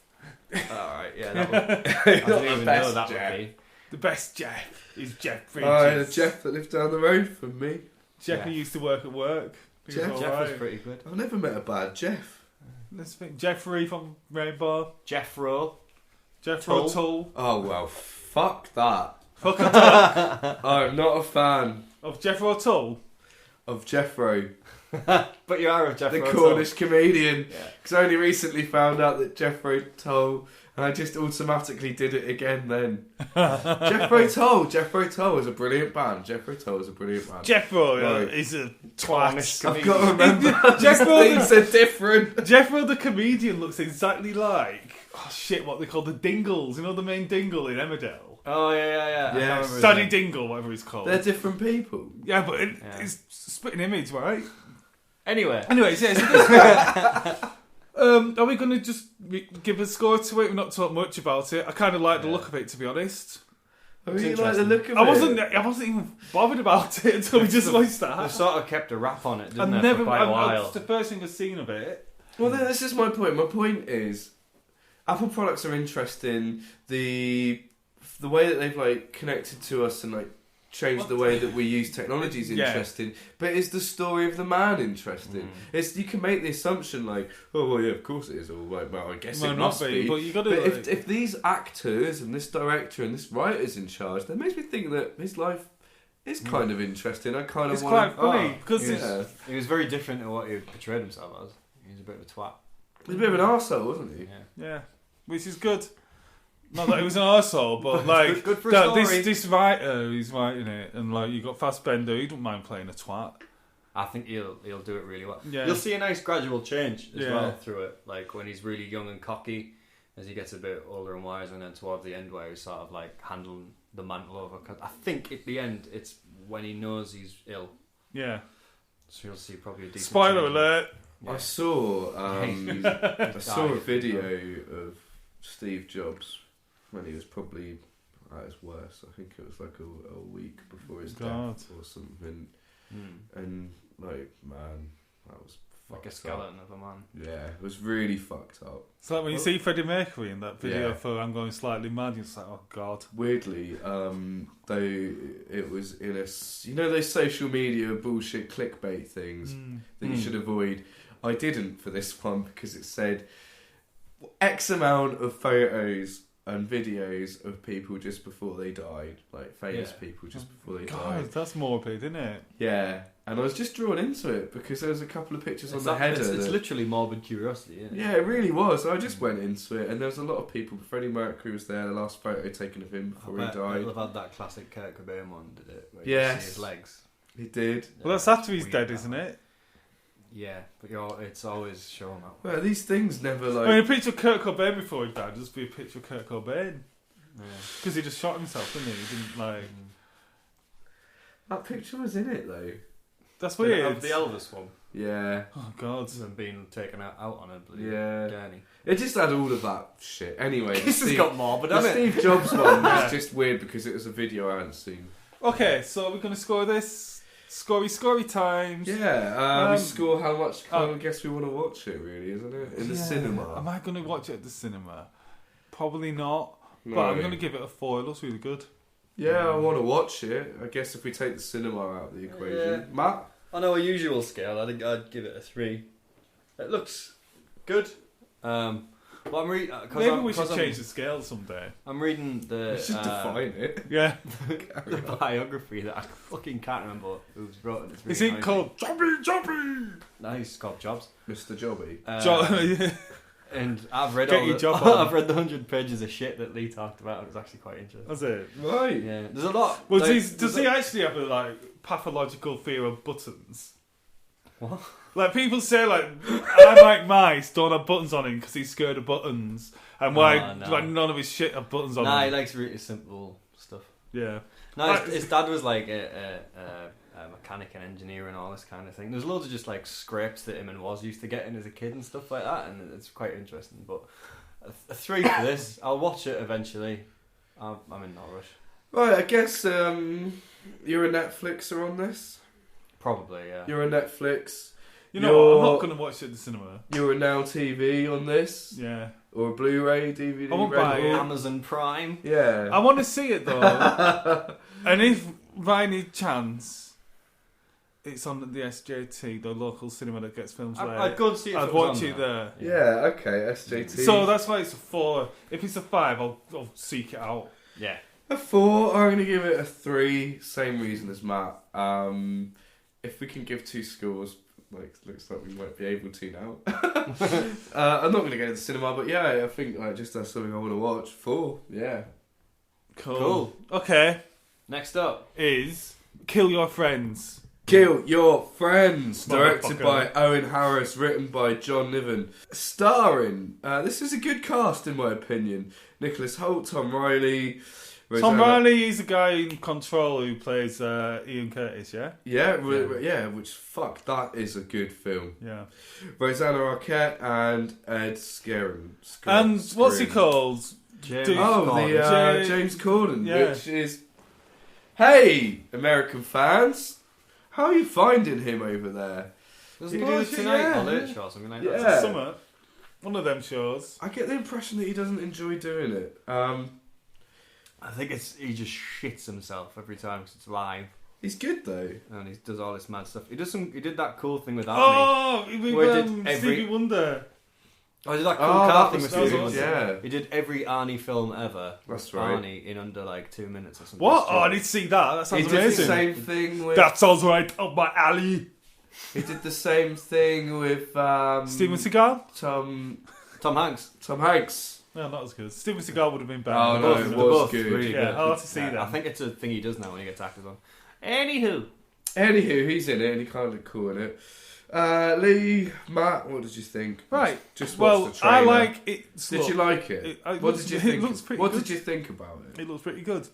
Alright, yeah, that would, I Not didn't the even know best that Jeff. would be. The best Jeff is Jeff The Bridges. Jeff that lived down the road from me. Jeff who Jeff. used to work at work. He was Jeff? all Jeff was right. pretty good. I've never met a bad Jeff. Let's think. Jeffrey from Rainbow. Jeff Rowe. Jeffro Tull. Oh well, fuck that. Fucking talk I'm not a fan of Jeffro Tull. of Jeffro, But you are of Jeff the Rowe. Cornish comedian. Yeah. Because I only recently found out that Jeffro Tull, and I just automatically did it again then. Jeffro Tull is a brilliant band. Jeffro Tull is a brilliant band. Jeffro Right. is a Cornish twat. I've got to remember, these Jeffro things are different. Jeffro the comedian looks exactly like what they call the Dingles. You know the main Dingle in Emmerdale. Oh, yeah. I Yes. can't remember his Daddy name. Dingle, whatever he's called. They're different people. Yeah, but Yeah. it's spitting image, right? Anyway. Anyways, yeah. So this are we going to just give a score to it? We've not talked much about it. I kind of like the look of it, to be honest. I It's really like the interesting. look of I it. wasn't even bothered about it until we just watched that. They've sort of kept a wrap on it, I didn't they, never. for quite a while. It's the first thing I've seen of it. Well, this is my point. My point is, Apple products are interesting. The way that they've like connected to us and like changed the way that we use technology is Yeah. interesting. But is the story of the man interesting? It's you can make the assumption like, oh well, yeah, of course it is. Or like, well, I guess Might it not must be. but you got to. But if these actors and this director and this writer's in charge, that makes me think that his life is kind of interesting. I kind of it's want quite funny because yeah. He was very different to what he portrayed himself as. He was a bit of a twat. He's a bit of an arsehole, wasn't he? yeah, which is good. Not that he was an arsehole, but like good for a story. this writer who's writing it, and like you got Fassbender, he don't mind playing a twat. I think he'll do it really well. Yeah. You'll see a nice gradual change as Yeah. well through it, like when he's really young and cocky, as he gets a bit older and wiser, and then towards the end where he's sort of like handling the mantle over. Cause I think at the end it's when he knows he's ill, Yeah. so you'll see probably a decent Spoiler change. alert. I saw I saw a Died. video of Steve Jobs when he was probably at his worst. I think it was like a week before his God. death or something. And like, man, that was Like a fucked skeleton up. of a man. Yeah, it was really fucked up. It's like when you see Freddie Mercury in that video Yeah. for I'm Going Slightly Mad, you're just like, oh God. Weirdly, though, it was in those social media bullshit clickbait things that you should avoid. I didn't for this one because it said X amount of photos and videos of people just before they died, like famous people just before they God, died. that's morbid, isn't it? Yeah, and I was just drawn into it because there was a couple of pictures on the It's header. It's that- literally morbid curiosity, isn't it? Yeah, it really was. I just went into it, and there was a lot of people. Freddie Mercury was there. The last photo taken of him before he died. It'll have had that classic Kurt Cobain one, did it? Where Yes. you see his legs. He did. Well, that's after he's Weird, dead, that isn't one. it? Yeah, but it's always shown that. Well, these things never like. I mean, a picture of Kurt Cobain before he died would just be a picture of Kurt Cobain. Yeah. Because he just shot himself, didn't he? He didn't, like... That picture was in it though. That's weird. Of the Elvis one. Yeah. Oh, God. And being taken out on a bloody Yeah. gurney. It just had all of that shit. Anyway, This has got morbid, the hasn't it? Steve Jobs one Yeah. was just weird because it was a video I hadn't seen. Okay, so we're going to score this. Scory times. Yeah, we score how much. I guess we want to watch it, really, isn't it? In the cinema. Am I going to watch it at the cinema? Probably not. No. But I'm going to give it a 4. It looks really good. Yeah, I want to watch it. I guess if we take the cinema out of the equation, Yeah. Matt. On our usual scale, I'd give it a 3. It looks good. But I'm reading. Maybe we should change the scale someday. I'm reading the We should define it. Yeah. the biography that I fucking can't remember who's wrote it. It's really Is it annoying. called Jobby? No, it's called Jobs. Mr. Jobby. And I've read Get all your the, job on. I've read the 100 pages of shit that Lee talked about. It was actually quite interesting. That's it. Right. Yeah, there's a lot. Well, like, does he actually have a pathological fear of buttons? What? Like people say, I like mice don't have buttons on him because he's scared of buttons, and why no. none of his shit have buttons on Nah, he him. likes really simple stuff. Yeah. No, his dad was like a mechanic and engineer and all this kind of thing. There's loads of just like scrapes that him and Woz used to get in as a kid and stuff like that, and it's quite interesting. But a 3 for this. I'll watch it eventually. I'm in no rush. Right, I guess you're a Netflixer on this. Probably, yeah. You're a Netflix. You know what? I'm not going to watch it at the cinema. You're a Now TV on this. Yeah. Or a Blu-ray, DVD, I won't buy rental. it. Amazon Prime. Yeah. I want to see it though. And if by any chance it's on the SJT, the local cinema that gets films there, I'd go and see it. If I'd it was watch on it there. Yeah, okay, SJT. So that's why it's a 4. If it's a 5, I'll seek it out. Yeah. A 4, I'm going to give it a 3. Same reason as Matt. If we can give 2 scores, looks like we might be able to now. I'm not going to go to the cinema, but yeah, I think just that's something I want to watch. 4, yeah. Cool. Okay. Next up. Is Kill Your Friends. Kill Your Friends, directed Motherfucker. by Owen Harris, written by John Niven, starring. This is a good cast in my opinion. Nicholas Hoult, Tom Riley. Tom Riley is the guy in Control who plays Ian Curtis, yeah? Yeah, which fuck, that is a good film. Yeah. Rosanna Arquette and Ed Skerin. And what's he called? James James Corden, Yeah. which is, hey, American fans, how are you finding him over there? Doesn't He he do does, it tonight yeah. or Late Show or something like Yeah. that? Summer. One of them shows. I get the impression that he doesn't enjoy doing it. I think he just shits himself every time because it's live, He's good though. and he does all this mad stuff. He did that cool thing with Arnie. Oh, Where with did Stevie Wonder. Oh, he did that cool Oh, car that thing was with Stevie good, Wonder. yeah. He did every Arnie film ever. That's with right. Arnie in under like 2 minutes or something. What? It's Oh, I true. need to see that. That He sounds did the amazing. same thing with. That sounds right up my alley. He did the same thing with Steven Seagal? Tom Hanks. Tom Hanks. No, not as good. Steven Seagal would have been better. Oh no, Both- it they're was both good. really Yeah, good. I'll have to see Yeah, that. I think it's a thing he does now when he gets actors on. Anywho, Anywho, he's in it and he kind of cool in it. Lee, Matt, what did you think? Right. Just watched the trailer. I like it. Did you like it? What did you think? It looks pretty what good. did you think about it? It looks pretty good.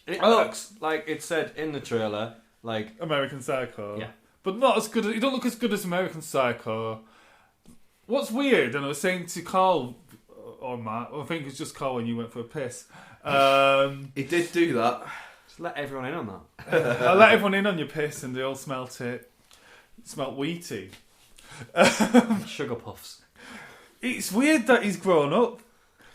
It looks like it said in the trailer, like American Psycho. Yeah. But not as good. It don't look as good as American Psycho. What's weird, and I was saying to Carl or Matt, I think it was just Carl when you went for a piss. He did do that. just let everyone in on that. I let everyone in on your piss, and they all smelt it. It smelt wheaty. Sugar puffs. It's weird that he's grown up.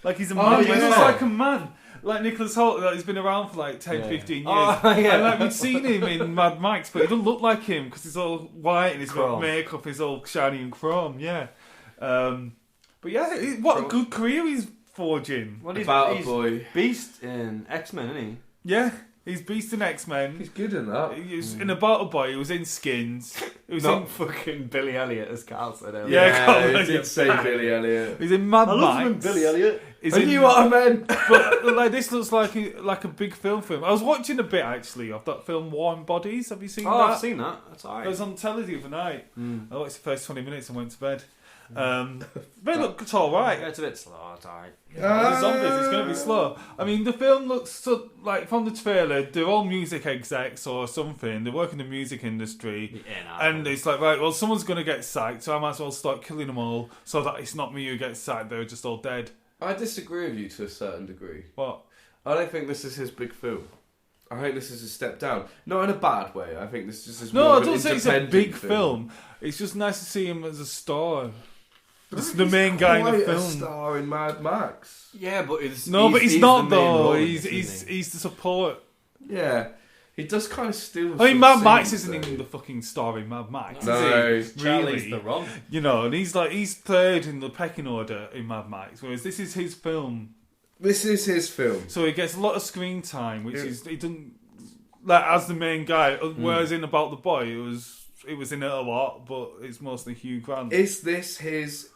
Like he's a man. Oh, He yeah. looks like a man. Like Nicholas Hoult, like he's been around for like 10, 15 years. Oh, yeah. And like we'd seen him in Mad Max, but he doesn't look like him because he's all white and he's got Chrome. makeup, he's all shiny and chrome, yeah. But yeah, what a good career he's forging. Well, he's About a boy. Beast in X-Men, isn't he? Yeah, he's Beast in X-Men. He's good in that. He was in About a Boy, he was in Skins. He was Not in... fucking Billy Elliot, as Carl said earlier. Yeah, Carl he Elliott. did say Billy Elliot. He's in Mad I love him, Max. Billy Elliot. He's I in... knew what I meant. But like this looks like a big film for him. I was watching a bit actually of that film Warm Bodies. Have you seen Oh, that? I've seen that. That's It alright. was on telly the other night. I watched the first 20 minutes and went to bed. Mm. But look, it's all right. Yeah, it's a bit slow. It's alright. The zombies, it's going to be slow. I mean, the film looks so, like from the trailer, they're all music execs or something. They work in the music industry. And it's like, right, well, someone's going to get sacked, so I might as well start killing them all so that it's not me who gets sacked, they're just all dead. I disagree with you to a certain degree. What? I don't think this is his big film. I think this is a step down. Not in a bad way. I think this is his No, more I of an don't say it's a independent big film. It's just nice to see him as a star. It's the main guy in the Quite a film. star in Mad Max. Yeah, but it's But he's not the main though. role in He's this, isn't the support. Yeah. He does kind of steal. I mean, some Mad Max scenes, isn't though. even the fucking star in Mad Max. No. Is he? Charlie's Really? the wrong. You know, and he's third in the pecking order in Mad Max, whereas this is his film, This is his film. so he gets a lot of screen time, which is he doesn't like as the main guy. Whereas in About the Boy, it was in it a lot, but it's mostly Hugh Grant. Is this his...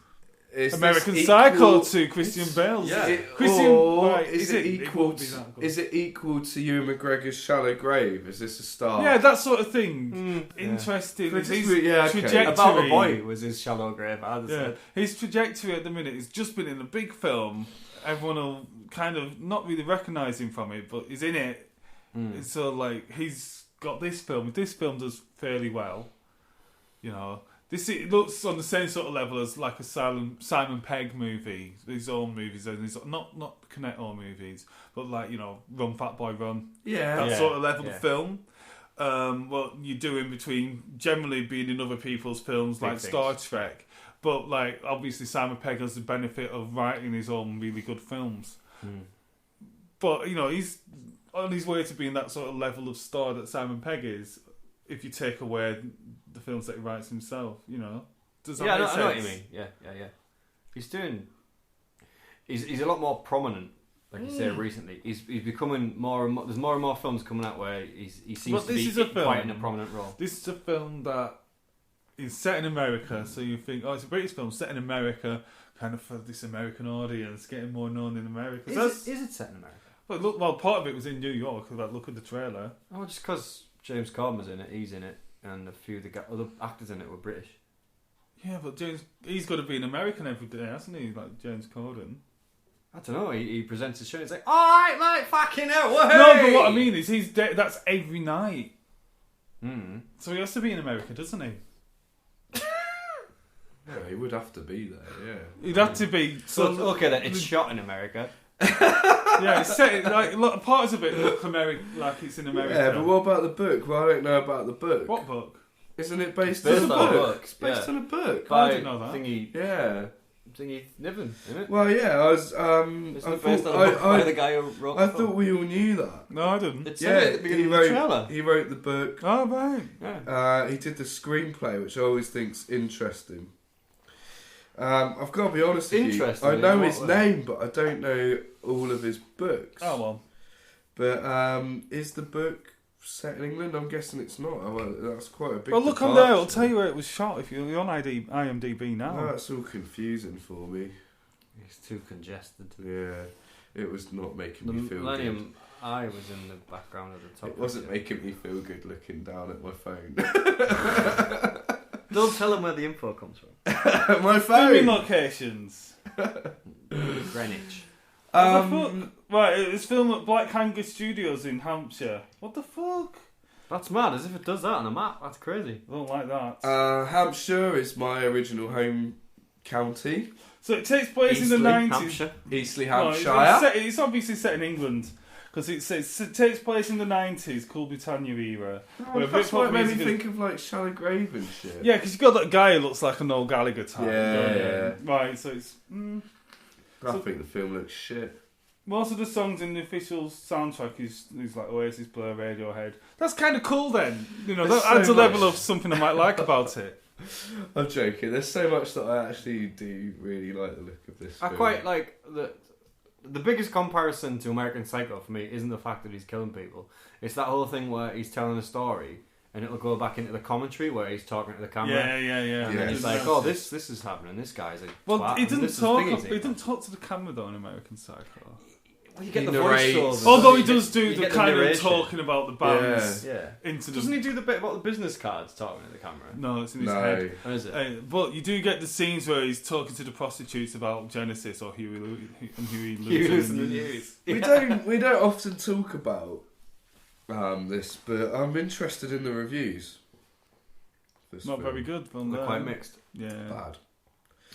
Is American this Psycho equal, to Christian Bale. Yeah. Christian. or Right, is it equal? won't be that good. Is it equal to Ewan McGregor's Shallow Grave? Is this a star? Yeah, that sort of thing. Yeah. Interesting. But His it's- yeah, okay. trajectory. About the Boy was his Shallow Grave. I just Yeah, said. his trajectory at the minute has just been in a big film. Everyone will kind of not really recognise him from it, but he's in it. So like he's got this film. This film does fairly well. You know, it looks on the same sort of level as like a Simon Pegg movie. His own movies, and his not Cornetto movies, but like Run Fat Boy Run. Yeah. That Yeah, sort of level yeah. of film. What you do in between generally being in other people's films Big like things. Star Trek, but like obviously Simon Pegg has the benefit of writing his own really good films. But he's on his way to being that sort of level of star that Simon Pegg is. If you take away the films that he writes himself, does that Yeah, make I know what you sense? mean. Yeah. He's doing. He's a lot more prominent, like you say. Recently, he's becoming more and more. There's more and more films coming out where he seems But to this be is a film. quite in a prominent role. This is a film that is set in America, so you think, it's a British film set in America, kind of for this American audience, getting more known in America. Is it set in America? Well, part of it was in New York. Look at the trailer. Oh, just because James Corden's in it, he's in it, and a few of the other actors in it were British. Yeah, but he's got to be an American every day, hasn't he? Like James Corden. I don't know. He presents his show. And it's like, all right, mate, fucking hell, wahey! No, but what I mean is that's every night. Mm. So he has to be in America, doesn't he? Yeah, he would have to be there. Yeah. He'd have to be. So okay, then it's shot in America. Yeah, it's set like parts of it look like it's in America. Yeah, but what about the book? Well, I don't know about the book. What book? Isn't it based Based on a on a book? book, It's based yeah. on a book. I didn't know that. Yeah. Thingy Niven, isn't it? Well, yeah. I was. Isn't I it based thought. on a book by the I guy who wrote I the film? thought we all knew that. No, I didn't. It's Yeah, at the he beginning of the trailer. wrote. He wrote the book. Oh, right. Yeah. He did the screenplay, which I always think's interesting. I've got to be honest with you. Interesting, I know in his what way? name, but I don't know all of his books. Oh, well. But is the book set in England? I'm guessing it's not. Well, that's quite a big. Well, look on there. It'll tell you where it was shot if you're on IMDb now. Oh, that's all confusing for me. It's too congested. Yeah, it was not making The me feel Millennium eye was in the background of the top. It wasn't making me feel good looking down at my phone. Don't tell them where the info comes from. My Filming phone. locations. Greenwich. Right, it was filmed at Black Hanger Studios in Hampshire. What the fuck? That's mad, as if it does that on a map. That's crazy. I don't like that. Hampshire is my original home county. So it takes place in the 90s. Eastleigh, No, Hampshire. it's obviously set in England. Because it takes place in the 90s, Cool Britannia era. Where That's Britpop what it made me music is- think of like Shallow Grave and shit. Yeah, because you've got that guy who looks like an old Gallagher type. Yeah. Right, so it's... I think the film looks shit. Most of the songs in the official soundtrack is like Oasis, Blur, Radiohead. That's kind of cool then. You know, There's that adds so a level much. of something I might like about it. I'm joking. There's so much that I actually do really like the look of this I film. quite like the biggest comparison to American Psycho for me isn't the fact that he's killing people. It's that whole thing where he's telling a story and it'll go back into the commentary where he's talking to the camera. Yeah. And then he's like, "Oh, this is happening. This guy's a Well, twat, he and doesn't this is the talk. thing he's He in." doesn't talk to the camera though in American Psycho. Well, you get He the narrates. voiceovers. Although he You get- does do you the get kind of narration. talking about the bands Yeah. into the. Doesn't he do the bit about the business cards talking to the camera? No, it's in his No. head. Or is it? But you do get the scenes where he's talking to the prostitutes about Genesis or Huey Huey Lewis Lewis and and the the News. News. We don't often talk about this, but I'm interested in the reviews. This Not film. very good. Well, They're no. quite mixed. Yeah. Bad.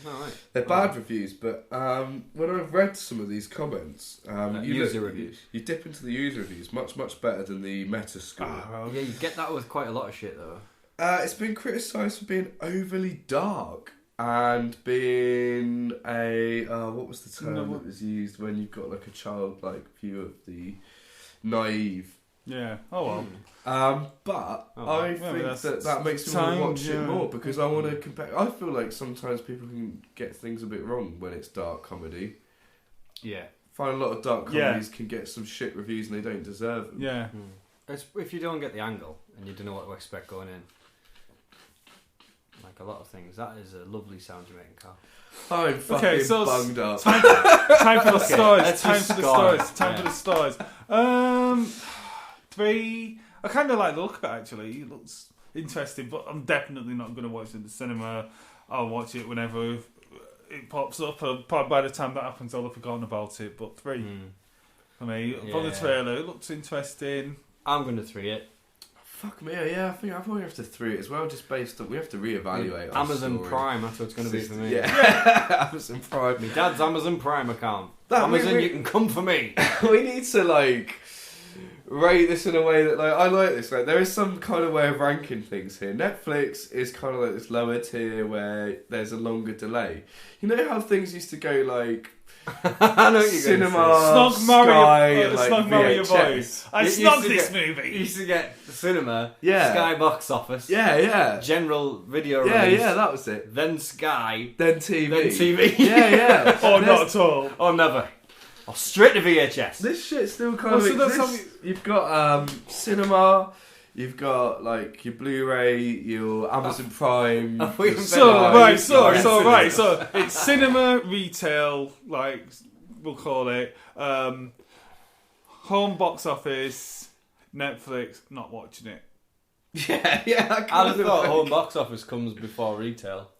Alright. They're bad reviews, but when I've read some of these comments, user reviews. You dip into the user reviews, much better than the Metascore. Well, Yeah, you get that with quite a lot of shit though. It's been criticised for being overly dark and being a what was the term that was used when you've got like a childlike view of the naive. yeah. Oh well. But Oh, I well, think that's that makes me want to watch yeah. it more because I want to compare. I feel like sometimes people can get things a bit wrong when it's dark comedy. Yeah. Find a lot of dark Yeah. comedies can get some shit reviews and they don't deserve them. Yeah. It's, if you don't get the angle and you don't know what to expect going in, like a lot of things, that is a lovely sound you're making, Carl. I'm fucking so bunged up. Time for the Okay, stories. let's Time just for the score stories. it. Time Yeah. for the stories. 3. I kind of like the look of it actually. It looks interesting, but I'm definitely not going to watch it in the cinema. I'll watch it whenever it pops up. Probably by the time that happens, I'll have forgotten about it. But 3 for me. From the Yeah. trailer, it looks interesting. I'm going to 3 it. Fuck me, yeah. I think I probably have to 3 it as well, just based on we have to reevaluate. our Amazon story. Prime, that's what it's going to be for me. Yeah, Amazon Prime. My dad's Amazon Prime account. That Amazon, we- you can come for me. We need to like rate this in a way that like I like this. Like there is some kind of way of ranking things here. Netflix is kind of like this lower tier where there's a longer delay. You know how things used to go like I know what you're cinema, going to Snog Sky, Mario, like Snog Mario VHS. Boys. I You snog used to this You movie. used to get the cinema, Yeah. Sky box office, Yeah. general video Yeah, release, that was it. then Sky, Then TV. then TV. Yeah. Or There's- not at all. or never. Or straight to VHS. This shit still kind Oh, of so that's exists. You've got cinema, you've got like your Blu-ray, your Amazon Prime. we your invented So Right, right, sorry. so it's cinema, retail, like we'll call it, home box office, Netflix. Not watching it. Yeah. I'd have thought home box office comes before retail.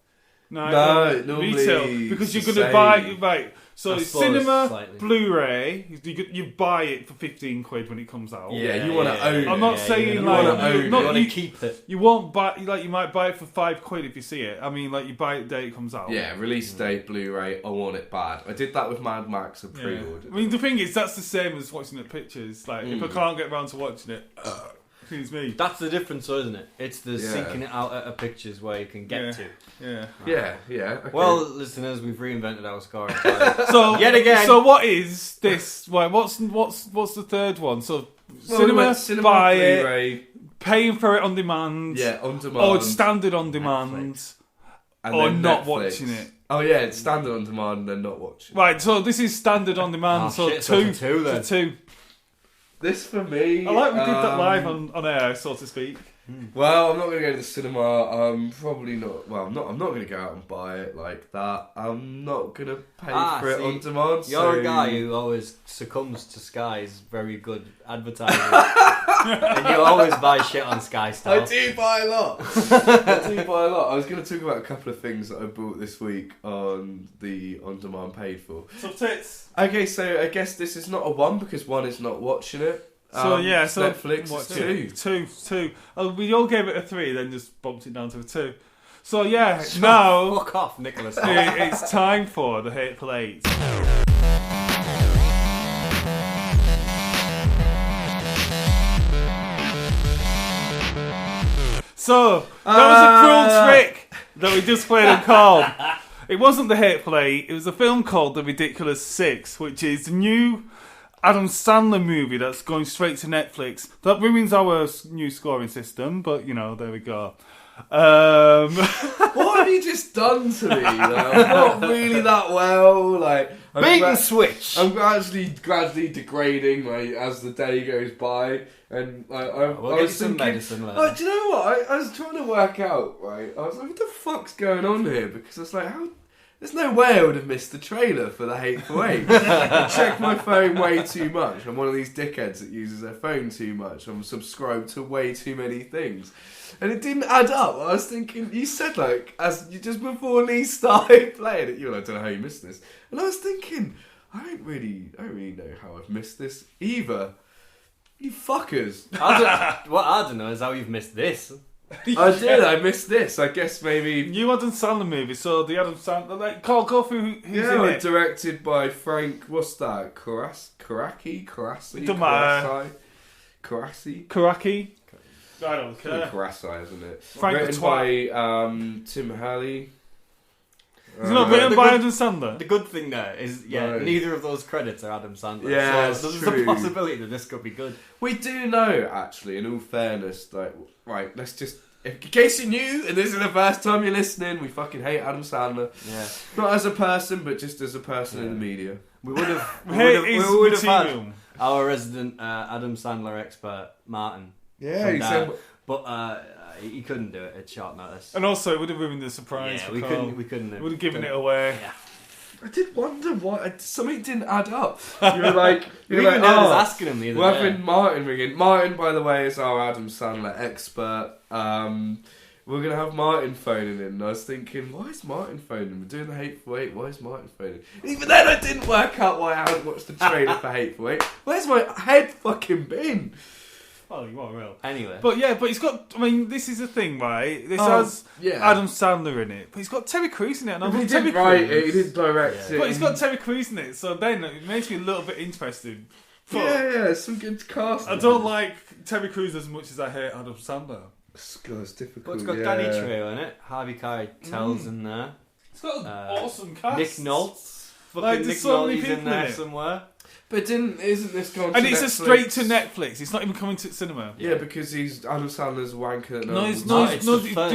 No, normally retail because you're it's the going to buy same. right. So I it's suppose cinema, slightly. Blu-ray. You buy it for £15 when it comes out. Yeah, you wanna own it. I'm not saying you like wanna own you, it. not, you want to you, keep it. you won't buy like you might buy it for £5 if you see it. I mean, like you buy it the day it comes out. Yeah, release date, Blu-ray. I want it bad. I did that with Mad Max. I Yeah. pre-ordered. I mean, the thing is, that's the same as watching it pictures. Like, if I can't get around to watching it, excuse me. That's the difference, though, isn't it? It's the Yeah. seeking it out at a pictures where you can get Yeah. to. Yeah. Yeah. Okay. Well, listeners, we've reinvented our scoring. So Yet again. So what is this? Well, what's the third one? So Well, we went cinema, buy it, Blu-ray, paying for it on demand. yeah, on demand. Or it's standard on demand. and or then not Netflix. watching it. Oh yeah, it's standard on demand and then not watching. Right. So this is standard on demand. Oh, so shit, so two. it's a two then. So two. This for me. I like we did that live on air, so to speak. Well, I'm not going to go to the cinema. Probably not. Well, I'm not going to go out and buy it like that. I'm not going to pay for it on demand. You're a guy who always succumbs to Sky's very good advertising. And you always buy shit on Sky stuff. I do buy a lot. I was going to talk about a couple of things that I bought this week on the on-demand paid for. Some tits. Okay, so I guess this is not a 1 because 1 is not watching it. So Netflix what, is 2. Two. Oh, we all gave it a 3, then just bumped it down to a 2. So yeah, now fuck off, Nicholas. It's time for the Hateful Eight. So that was a cruel trick that we just played and called. It wasn't the Hateful Eight. It was a film called The Ridiculous Six, which is the new Adam Sandler movie that's going straight to Netflix. That ruins our new scoring system, but there we go. What have you just done to me? I'm not really that well. Bait and switch. I'm gradually degrading as the day goes by, and I was some thinking, medicine later. do you know what? I was trying to work out. Right, I was like, what the fuck's going on here? Because I was like, how? There's no way I would have missed the trailer for The Hateful Eight. I check my phone way too much. I'm one of these dickheads that uses their phone too much. I'm subscribed to way too many things. And it didn't add up. I was thinking, you said just before Lee started playing it, I don't know how you missed this. And I was thinking, I don't really know how I've missed this either. You fuckers. What I don't know is how you've missed this. I missed this. I guess maybe... New Adam Sandler movie, so the Adam Sandler... Go through who's in it. Directed by Frank... What's that? Karaki? Karaki? I don't care. Karasi, isn't it? Frank written by Tim Halley. It's not written by Adam Sandler. The good thing there is, neither of those credits are Adam Sandler. Yeah, so there's true. a possibility that this could be good. We do know, actually, in all fairness, let's just... In case you're new, and this is the first time you're listening, we fucking hate Adam Sandler. Yeah. Not as a person, but just as a person in the media. We would have had our resident Adam Sandler expert, Martin. Yeah, he said... But he couldn't do it at short notice. And also, it would have ruined the surprise. Yeah, we couldn't. We would have given it away. Yeah. I did wonder why something didn't add up. You were like, asking him the other we're day. having Martin ringing. Martin, by the way, is our Adam Sandler expert. We're gonna have Martin phoning in. And I was thinking, why is Martin phoning? We're doing the Hateful Eight. Why is Martin phoning? Even then, I didn't work out why I hadn't watched the trailer for Hateful Eight. Where's my head fucking been? Oh, you are real. Anyway. But it's got... I mean, this is the thing, right? This has Adam Sandler in it. But he's got Terry Crews in it. And he did write it, he did direct it. But he's got Terry Crews in it, so then it makes me a little bit interested. But some good casting. I don't like Terry Crews as much as I hate Adam Sandler. It's difficult. But it's got Danny Trejo in it. Harvey Keitel's in there. It's got an awesome cast. Nick Nolte. There's Nick so many Nolte's people in there in it. somewhere. But isn't this going to And Netflix? it's a straight to Netflix. It's not even coming to cinema. Yeah, because he's Adam Sandler's wanker.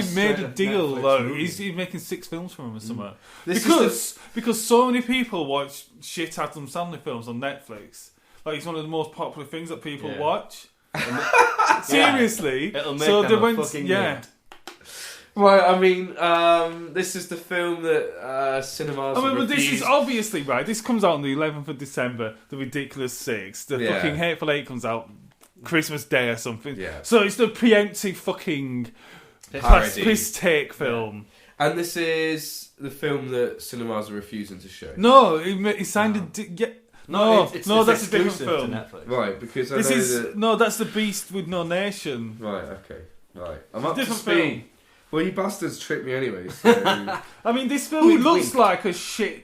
He made a deal though. He's making 6 films for him or something. Because so many people watch shit Adam Sandler films on Netflix. It's one of the most popular things that people watch. Seriously. It'll make them a fucking nerd. Right, I mean, this is the film that cinemas. But this is obviously right. This comes out on the 11th of December. The Ridiculous Six. The fucking Hateful Eight comes out Christmas Day or something. Yeah. So it's the preemptive fucking piss take film. And this is the film that cinemas are refusing to show. No, he signed a. It's that's a different film. To Netflix. Right, because that's The Beast with No Nation. Right, okay, right. I'm up to different speed. film. Well, you bastards tricked me anyway. So. I mean, this film looks like a shit,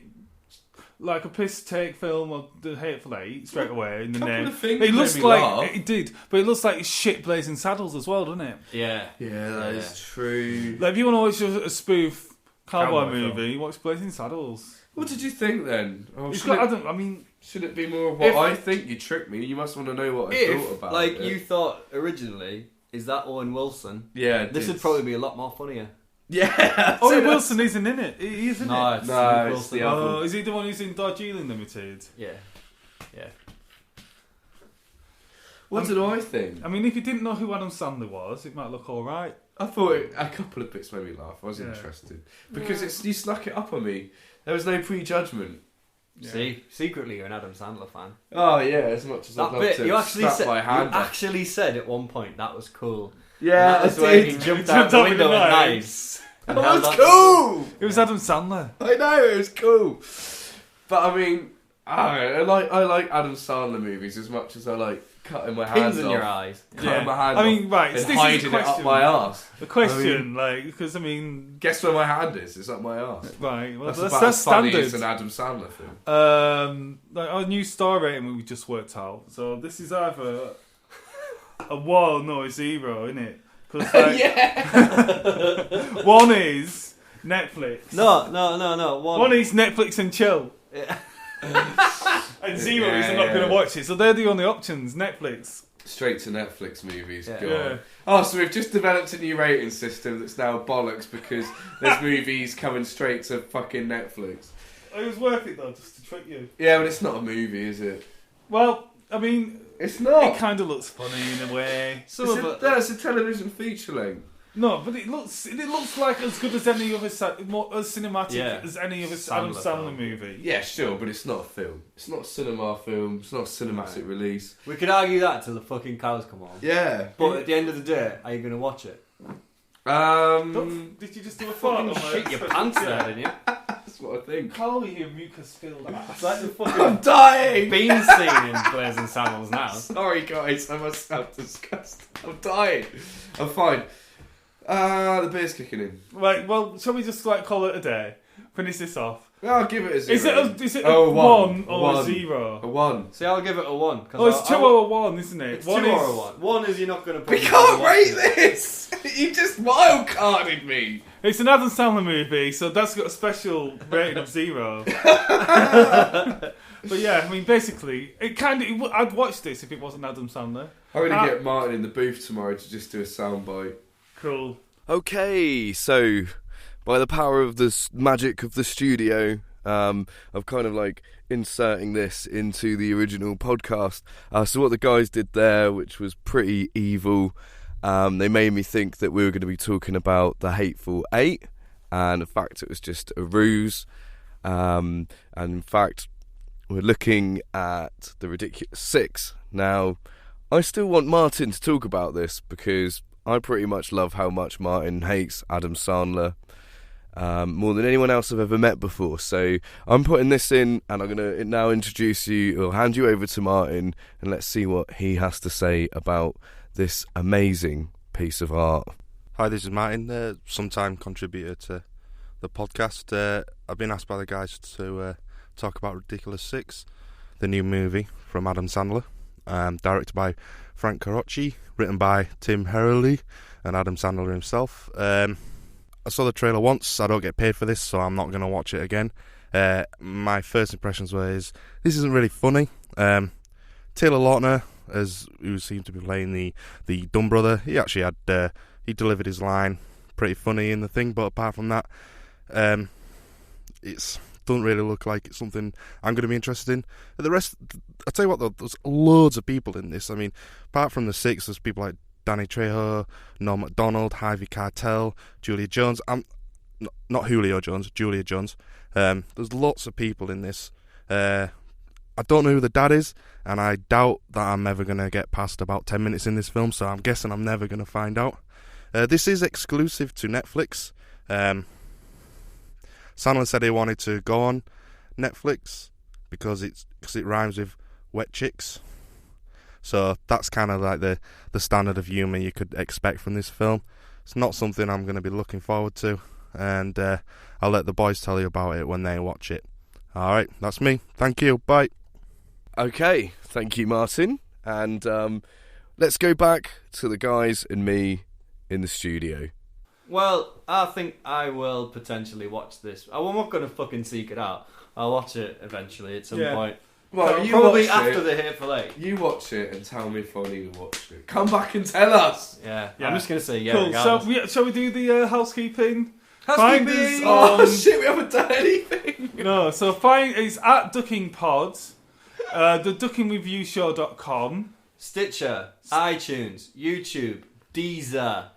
like a piss take film of The Hateful Eight straight away in the name. It looks like it did, but it looks like shit Blazing Saddles as well, doesn't it? Yeah, that is true. Like if you want to watch a spoof cowboy movie, watch Blazing Saddles. What did you think then? Should it be more of what I think? You tricked me. You must want to know what I thought about it. You thought originally, is that Owen Wilson? Yeah, this would probably be a lot more funnier. Yeah, Owen Wilson isn't in it. He isn't no, it? It's Wilson. the other. Is he the one who's in Darjeeling Limited? Yeah. What did I think? I mean, if you didn't know who Adam Sandler was, it might look all right. I thought a couple of bits made me laugh. I was interested because you snuck it up on me. There was no prejudgment. Yeah. See, secretly you're an Adam Sandler fan. Oh yeah, as much as I'd love to you actually said at one point that was cool. Yeah, that was where he jumped out the window with knives. That was cool. It was Adam Sandler. I know, it was cool. But I mean, I like Adam Sandler movies as much as I like cutting my hands Pins in your eyes. Cutting my hand I mean, off right, and this hiding is it the question. up my arse. The question, because I mean... Guess where my hand is? It's up my arse. Right, well, that's about as funny standard. as an Adam Sandler film. Like our new star rating we just worked out. So this is either a 1 or a 0, isn't it? Because yeah. 1 is Netflix. No. One is Netflix and chill. Yeah. And 0 is I'm not going to watch it. So they're the only options. Netflix. Straight to Netflix movies. Yeah. God. Yeah. Oh, so we've just developed a new rating system that's now bollocks because there's movies coming straight to fucking Netflix. It was worth it though, just to trick you. Yeah, but it's not a movie, is it? Well, I mean, It's not. it kind of looks funny in a way. It's a television feature length. No, but it looks like as good as any other more as cinematic as any other Adam Sandler Sandler film. movie. Yeah, sure, but it's not a film. It's not a cinema film. It's not a cinematic release. We could argue that till the fucking cows come home. Yeah. But at the end of the day, are you going to watch it? Did you just do a fart? Fucking shit your pants there, didn't you? That's what I think. Call me your mucus filled ass. It's like the fucking I'm dying! bean scene in Blazing Saddles now. Sorry, guys. I must sound disgusted. I'm dying. I'm fine. The beer's kicking in. Right, well, shall we just call it a day? Finish this off. I'll give it a 0. Is it a 1 or a 0? A 1. See, I'll give it a 1. Oh, it's 2 or a 1, isn't it? It's 2 or a 1. 1 is you're not going to put... We can't rate this! You just wildcarded me! It's an Adam Sandler movie, so that's got a special rating of 0. But yeah, I mean, basically, I'd watch this if it wasn't Adam Sandler. I'm going to get Martin in the booth tomorrow to just do a soundbite. Cool. Okay, so by the power of the magic of the studio, of kind of like inserting this into the original podcast. So what the guys did there, which was pretty evil, they made me think that we were going to be talking about the Hateful Eight, and in fact it was just a ruse. And in fact, we're looking at the Ridiculous Six. Now, I still want Martin to talk about this because I pretty much love how much Martin hates Adam Sandler more than anyone else I've ever met before. So I'm putting this in, and I'm going to now introduce you, or hand you over to Martin, and let's see what he has to say about this amazing piece of art. Hi, this is Martin, sometime contributor to the podcast. I've been asked by the guys to talk about Ridiculous Six, the new movie from Adam Sandler, directed by Frank Carocci, written by Tim Herlihy and Adam Sandler himself. I saw the trailer once. I don't get paid for this, so I'm not going to watch it again. My first impressions were this isn't really funny. Taylor Lautner, who seemed to be playing the dumb brother, he actually had he delivered his line pretty funny in the thing, but apart from that, it doesn't really look like it's something I'm going to be interested in. The rest, I'll tell you what, there's loads of people in this. I mean, apart from the six, there's people like Danny Trejo, Norm Macdonald, Harvey Keitel, Julia Jones. Not Julio Jones, Julia Jones. There's lots of people in this. I don't know who the dad is, and I doubt that I'm ever going to get past about 10 minutes in this film, so I'm guessing I'm never going to find out. This is exclusive to Netflix. Sandler said he wanted to go on Netflix because it rhymes with wet chicks. So that's kind of like the standard of humour you could expect from this film. It's not something I'm going to be looking forward to, and I'll let the boys tell you about it when they watch it. Alright, that's me. Thank you. Bye. Okay, thank you, Martin. And let's go back to the guys and me in the studio. Well, I think I will potentially watch this. I'm not going to fucking seek it out. I'll watch it eventually at some point. Well, you probably watch after it. the Hateful Eight. You watch it and tell me if I need to watch it. Come back and tell us. Yeah. I'm just going to say Cool. regardless. Shall we do the housekeeping? Housekeeping! Find us Oh on- shit, we haven't done anything. No, so it's at Ducking Pod, the duckingreview.com. Stitcher, iTunes, YouTube, Deezer,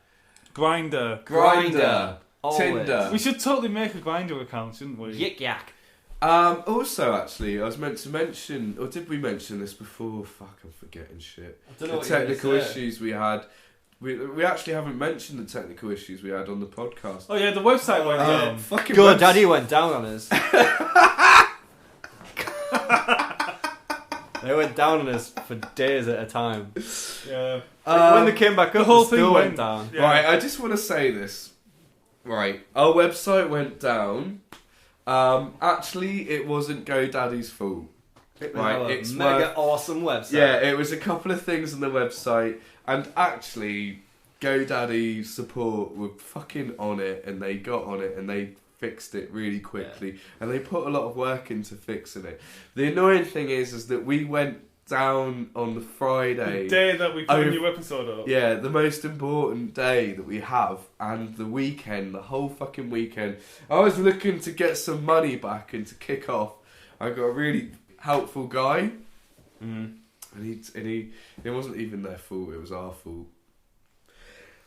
Grindr, always. Tinder. We should totally make a Grindr account, shouldn't we? Yik yak. Also, actually, I was meant to mention, or did we mention this before? Fuck, I'm forgetting shit. I don't know The what you're gonna technical say. issues we had. We actually haven't mentioned the technical issues we had on the podcast. Oh yeah, the website went down. Fucking Good, webs- Daddy went down on us. They went down on us for days at a time. Yeah. When they came back the up, whole it thing still went- went down. Yeah. Right, I just want to say this. Right, our website went down. Actually, it wasn't GoDaddy's fault. Right, it's mega awesome website. Yeah, it was a couple of things on the website, and actually, GoDaddy support were fucking on it, and they got on it, and they fixed it really quickly, and they put a lot of work into fixing it. The annoying thing is that we went down on the Friday. The day that we put Oh, a new episode up. Yeah, the most important day that we have, and the weekend, the whole fucking weekend. I was looking to get some money back and to kick off. I got a really helpful guy, and he it wasn't even their fault; it was our fault.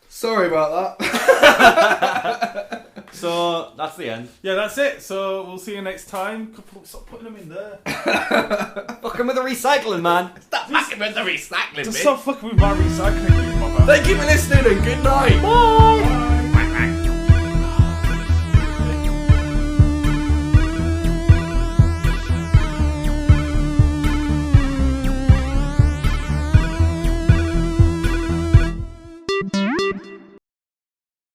Sorry about that. So that's the end. Yeah, that's it. So we'll see you next time. Stop putting them in there. Fucking with the recycling, man. Stop fucking with the recycling, Just bitch. stop fucking with my recycling, you mother. Thank you for listening, and good night. Bye.